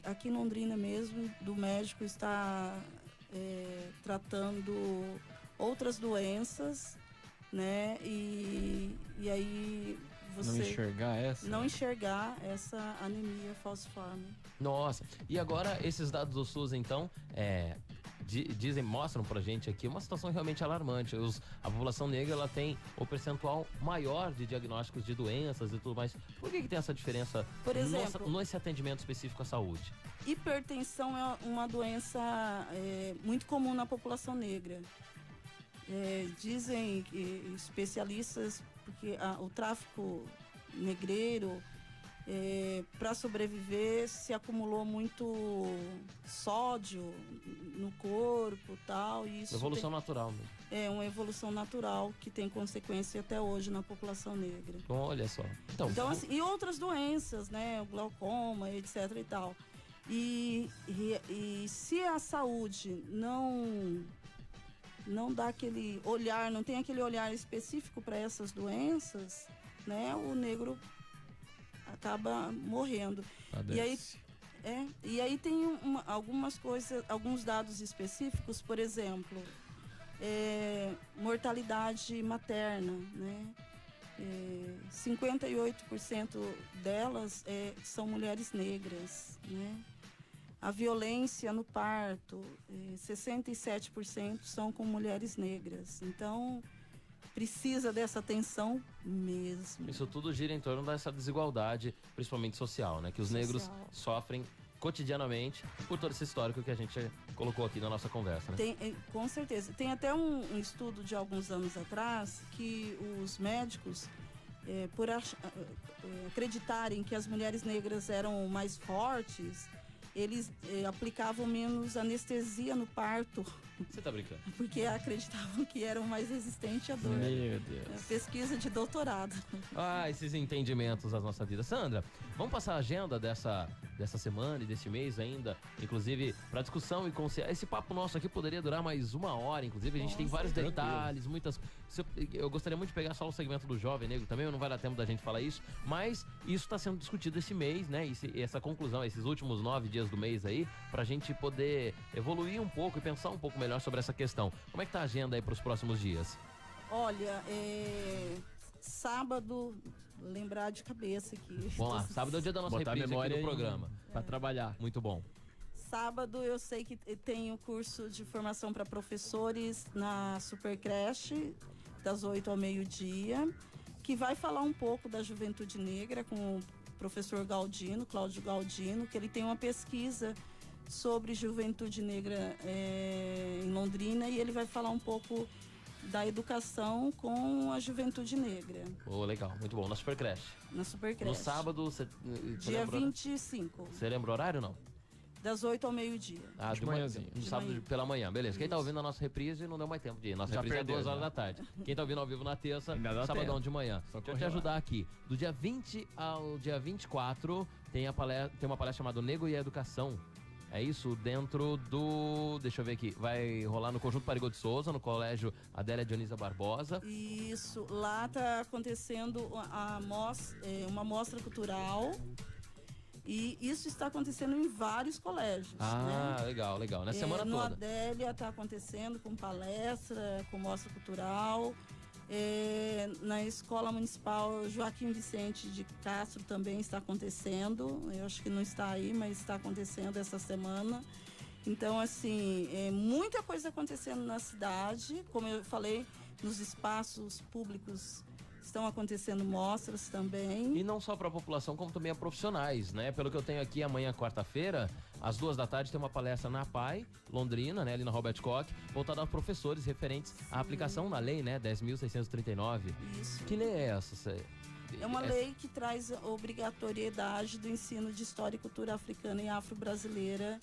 aqui em Londrina mesmo, do médico estar tratando outras doenças, né? E aí você não enxergar essa anemia falciforme. Nossa, e agora esses dados do SUS, então, mostram pra gente aqui uma situação realmente alarmante. A população negra, ela tem o percentual maior de diagnósticos de doenças e tudo mais. Por que tem essa diferença, por exemplo, nesse atendimento específico à saúde? Hipertensão é uma doença muito comum na população negra. Dizem especialistas, porque o tráfico negreiro, para sobreviver, se acumulou muito sódio no corpo, tal, e isso Evolução natural mesmo. É uma evolução natural que tem consequência até hoje na população negra. Olha só. Então assim, e outras doenças, né, o glaucoma, etc e tal. E se a saúde não dá aquele olhar, não tem aquele olhar específico para essas doenças, né, o negro acaba morrendo. E aí tem algumas coisas, alguns dados específicos, por exemplo, mortalidade materna, né? 58% delas são mulheres negras, né? A violência no parto, 67% são com mulheres negras. Então, precisa dessa atenção mesmo. Isso tudo gira em torno dessa desigualdade, principalmente social, né? Que os negros sofrem cotidianamente por todo esse histórico que a gente colocou aqui na nossa conversa, né? Com certeza. Tem até um estudo de alguns anos atrás que os médicos, por acreditarem que as mulheres negras eram mais fortes, eles aplicavam menos anestesia no parto. Você tá brincando? Porque acreditavam que eram mais resistentes à dor. Meu Deus. Pesquisa de doutorado. Esses entendimentos da nossa vida. Sandra, vamos passar a agenda dessa semana e desse mês ainda, inclusive para discussão e consciência. Esse papo nosso aqui poderia durar mais 1 hora, inclusive a gente tem vários detalhes, muitas... Eu gostaria muito de pegar só o segmento do Jovem Negro também, não vai dar tempo da gente falar isso, mas isso está sendo discutido esse mês, né? Essa conclusão, esses últimos 9 dias do mês aí, pra gente poder evoluir um pouco e pensar um pouco melhor sobre essa questão. Como é que tá a agenda aí para os próximos dias? Olha, sábado, lembrar de cabeça aqui. Vamos lá, sábado é o dia da nossa reprise aqui no programa. Pra trabalhar. Muito bom. Sábado eu sei que tem o curso de formação para professores na Super Creche, das 8 ao meio-dia, que vai falar um pouco da juventude negra com o professor Galdino, Cláudio Galdino, que ele tem uma pesquisa sobre juventude negra em Londrina, e ele vai falar um pouco da educação com a juventude negra. Legal, muito bom. Na Super Creche. Na Super Creche. No sábado, dia 25. Você lembra o horário ou não? Das 8 ao meio-dia. De manhãzinho. No sábado pela manhã, beleza. Quem tá ouvindo a nossa reprise não deu mais tempo de ir. Nossa reprise é 2 horas da tarde. Quem tá ouvindo ao vivo na terça, sabadão de manhã. Deixa eu te ajudar aqui. Do dia 20 ao dia 24 tem uma palestra chamada Negro e a Educação. É isso, dentro do... Deixa eu ver aqui. Vai rolar no Conjunto Parigô de Souza, no Colégio Adélia Dionisa Barbosa. Isso. Lá tá acontecendo uma mostra cultural. E isso está acontecendo em vários colégios. Né? Legal. Na semana no toda. No Adélia está acontecendo com palestra, com mostra cultural. Na Escola Municipal Joaquim Vicente de Castro também está acontecendo. Eu acho que não está aí, mas está acontecendo essa semana. Então, assim, muita coisa acontecendo na cidade. Como eu falei, nos espaços públicos estão acontecendo mostras também. E não só para a população, como também a profissionais, né? Pelo que eu tenho aqui, amanhã, quarta-feira, às 2 da tarde, tem uma palestra na PAI, Londrina, né? Ali na Robert Koch, voltada aos professores referentes à aplicação da lei, né? 10.639. Isso. Que lei é essa? É uma lei que traz a obrigatoriedade do ensino de história e cultura africana e afro-brasileira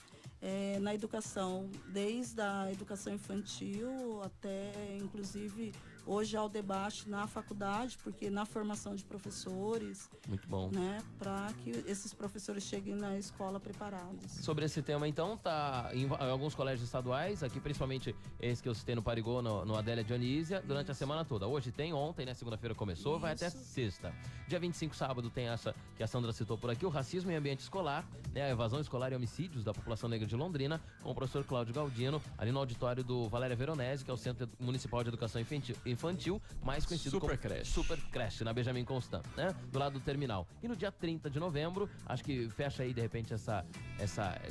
na educação, desde a educação infantil até, inclusive, hoje há o debate na faculdade, porque na formação de professores. Muito bom. Né, para que esses professores cheguem na escola preparados. Sobre esse tema, então, tá em alguns colégios estaduais, aqui principalmente esse que eu citei no Parigô, no Adélia Dionísia, durante a semana toda. Hoje tem, ontem, né? Segunda-feira começou, vai até sexta. Dia 25, sábado, tem essa que a Sandra citou por aqui, o racismo em ambiente escolar, né? A evasão escolar e homicídios da população negra de Londrina, com o professor Cláudio Galdino, ali no auditório do Valéria Veronese, que é o Centro Municipal de Educação Infantil, mais conhecido como Super Creche, na Benjamin Constant, né? Do lado do terminal. E no dia 30 de novembro, acho que fecha aí, de repente,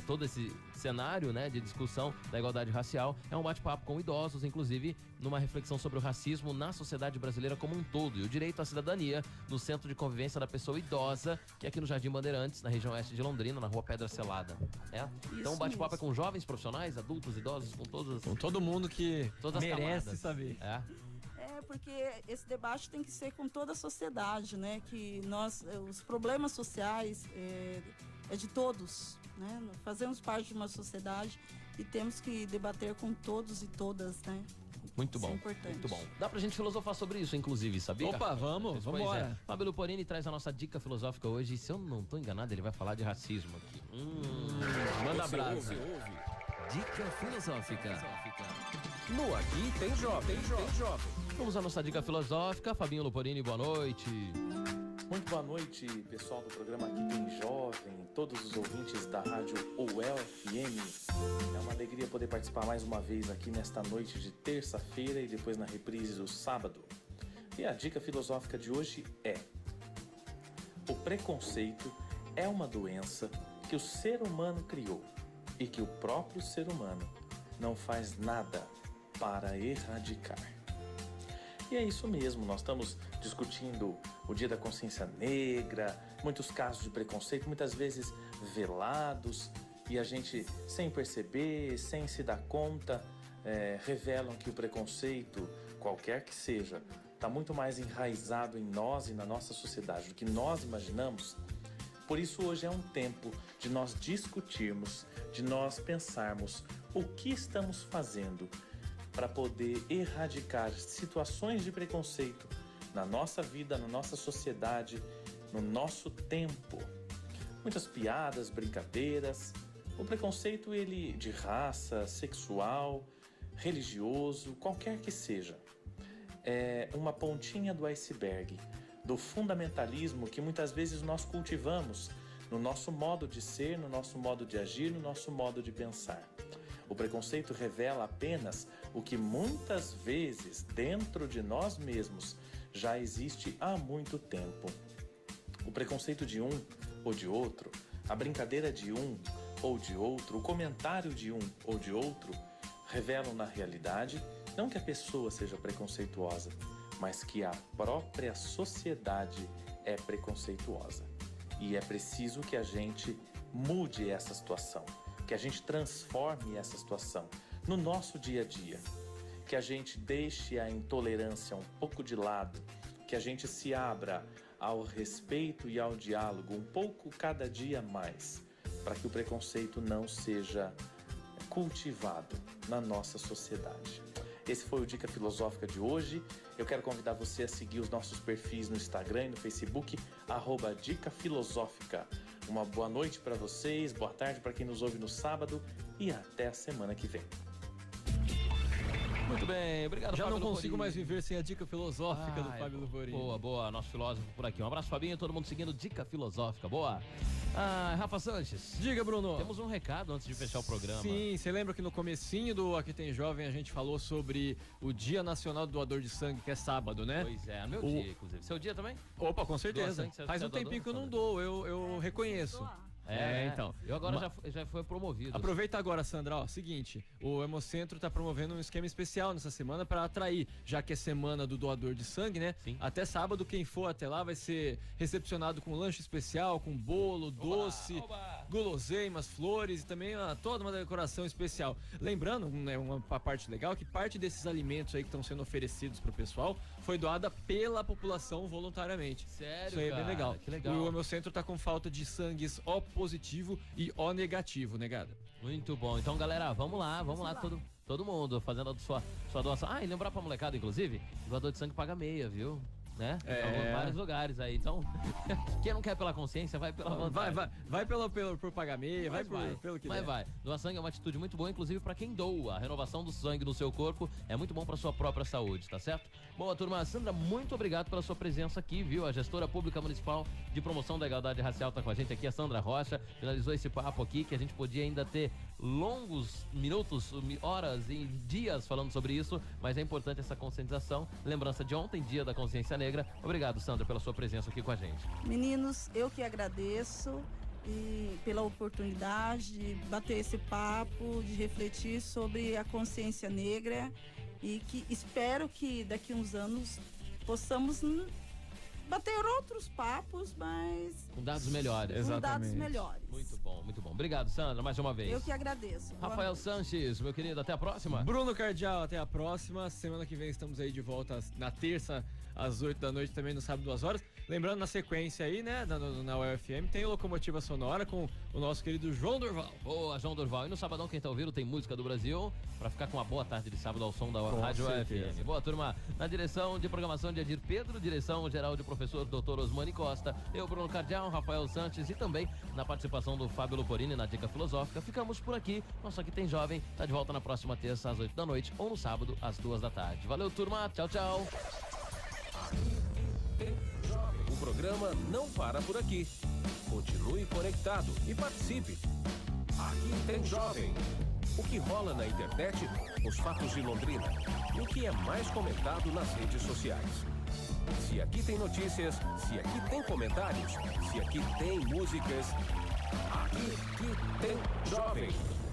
todo esse cenário, né, de discussão da igualdade racial, é um bate-papo com idosos, inclusive numa reflexão sobre o racismo na sociedade brasileira como um todo e o direito à cidadania no Centro de Convivência da Pessoa Idosa, que é aqui no Jardim Bandeirantes, na região oeste de Londrina, na Rua Pedra Selada. Então o bate-papo é com jovens profissionais, adultos, idosos, com todos... Com todo mundo que merece camadas. Saber. Porque esse debate tem que ser com toda a sociedade, né? Que os problemas sociais é de todos, né? Fazemos parte de uma sociedade e temos que debater com todos e todas, né? Muito bom, muito bom. Dá pra gente filosofar sobre isso, inclusive, sabia? Opa, vamos embora. Fábio Luporini traz a nossa dica filosófica hoje e se eu não tô enganado, ele vai falar de racismo aqui. Manda brasa. Dica filosófica. No Aqui Tem Jovem. Vamos à nossa dica filosófica. Fabinho Luporini, boa noite. Muito boa noite, pessoal do programa Aqui Tem Jovem, todos os ouvintes da rádio UEL FM. É uma alegria poder participar mais uma vez aqui nesta noite de terça-feira e depois na reprise do sábado. E a dica filosófica de hoje é: o preconceito é uma doença que o ser humano criou e que o próprio ser humano não faz nada para erradicar. E é isso mesmo, nós estamos discutindo o Dia da Consciência Negra, muitos casos de preconceito, muitas vezes velados, e a gente, sem perceber, sem se dar conta, revelam que o preconceito, qualquer que seja, está muito mais enraizado em nós e na nossa sociedade do que nós imaginamos. Por isso hoje é um tempo de nós discutirmos, de nós pensarmos o que estamos fazendo para poder erradicar situações de preconceito na nossa vida, na nossa sociedade, no nosso tempo. Muitas piadas, brincadeiras, o preconceito ele de raça, sexual, religioso, qualquer que seja, é uma pontinha do iceberg, do fundamentalismo que muitas vezes nós cultivamos no nosso modo de ser, no nosso modo de agir, no nosso modo de pensar. O preconceito revela apenas o que muitas vezes dentro de nós mesmos já existe há muito tempo. O preconceito de um ou de outro, a brincadeira de um ou de outro, o comentário de um ou de outro revelam na realidade não que a pessoa seja preconceituosa, mas que a própria sociedade é preconceituosa. E é preciso que a gente mude essa situação, que a gente transforme essa situação no nosso dia a dia, que a gente deixe a intolerância um pouco de lado, que a gente se abra ao respeito e ao diálogo um pouco cada dia mais, para que o preconceito não seja cultivado na nossa sociedade. Esse foi o Dica Filosófica de hoje. Eu quero convidar você a seguir os nossos perfis no Instagram e no Facebook, @Dica Filosófica. Uma boa noite para vocês, boa tarde para quem nos ouve no sábado e até a semana que vem. Muito bem, obrigado, Já Fábio não consigo Luporini. mais viver sem a dica filosófica do Fábio Luporini. Boa, boa, nosso filósofo por aqui. Um abraço, Fabinho, todo mundo seguindo Dica Filosófica, boa. Rafa Sanches. Diga, Bruno. Temos um recado antes de fechar o programa. Sim, você lembra que no comecinho do Aqui Tem Jovem a gente falou sobre o Dia Nacional do Doador de Sangue, que é sábado, né? Pois é, meu dia, inclusive. Seu dia também? Opa, com certeza. Doa sangue, Faz um você é tempinho que eu não doador, dou, eu reconheço. Então. Eu agora já foi promovido. Aproveita agora, Sandra, ó, seguinte, o Hemocentro tá promovendo um esquema especial nessa semana para atrair, já que é semana do doador de sangue, né? Sim. Até sábado, quem for até lá vai ser recepcionado com lanche especial, com bolo, doce, guloseimas, flores e também toda uma decoração especial. Lembrando, né, uma parte legal, que parte desses alimentos aí que estão sendo oferecidos pro pessoal foi doada pela população voluntariamente. Sério, Isso aí é bem cara? legal. Que legal. O Hemocentro tá com falta de sangues O positivo e O negativo, negada. Muito bom. Então, galera, vamos lá, todo mundo fazendo a sua doação. E lembrar pra molecada, inclusive, o doador de sangue paga meia, viu? Né? Em vários lugares aí. Então, quem não quer pela consciência, vai pela vontade. Vai por pagar meia, pelo que der. Vai. Doar sangue é uma atitude muito boa, inclusive pra quem doa. A renovação do sangue no seu corpo é muito bom pra sua própria saúde, tá certo? Boa, turma. Sandra, muito obrigado pela sua presença aqui, viu? A gestora pública municipal de promoção da igualdade racial tá com a gente aqui, a Sandra Rocha. Finalizou esse papo aqui, que a gente podia ainda ter longos minutos, horas e dias falando sobre isso, mas é importante essa conscientização. Lembrança de ontem, Dia da Consciência Negra. Obrigado, Sandra, pela sua presença aqui com a gente. Meninos, eu que agradeço e pela oportunidade de bater esse papo, de refletir sobre a consciência negra e que espero que daqui a uns anos possamos bater outros papos, mas Com dados melhores. com dados melhores. Muito bom, muito bom. Obrigado, Sandra, mais uma vez. Eu que agradeço. Boa Rafael noite. Sanches, meu querido, até a próxima. Bruno Cardial, até a próxima. Semana que vem estamos aí de volta na terça, às 8 da noite, também no sábado, 2 horas. Lembrando, na sequência aí, né, na UFM, tem Locomotiva Sonora com o nosso querido João Durval. Boa, João Durval. E no sabadão, quem tá ouvindo, tem música do Brasil, pra ficar com uma boa tarde de sábado ao som da Rádio UFM. Boa, turma. Na direção de programação de Edir Pedro, direção geral de professor Dr. Osmani Costa, eu, Bruno Cardial, Rafael Sanches e também na participação do Fábio Luporini na Dica Filosófica. Ficamos por aqui. Nosso Aqui Tem Jovem tá de volta na próxima terça, às 8 da noite, ou no sábado, às 2 da tarde. Valeu, turma. Tchau, tchau. O programa não para por aqui. Continue conectado e participe. Aqui tem Jovem. O que rola na internet, os fatos de Londrina e o que é mais comentado nas redes sociais. Se aqui tem notícias, se aqui tem comentários, se aqui tem músicas, aqui tem Jovem.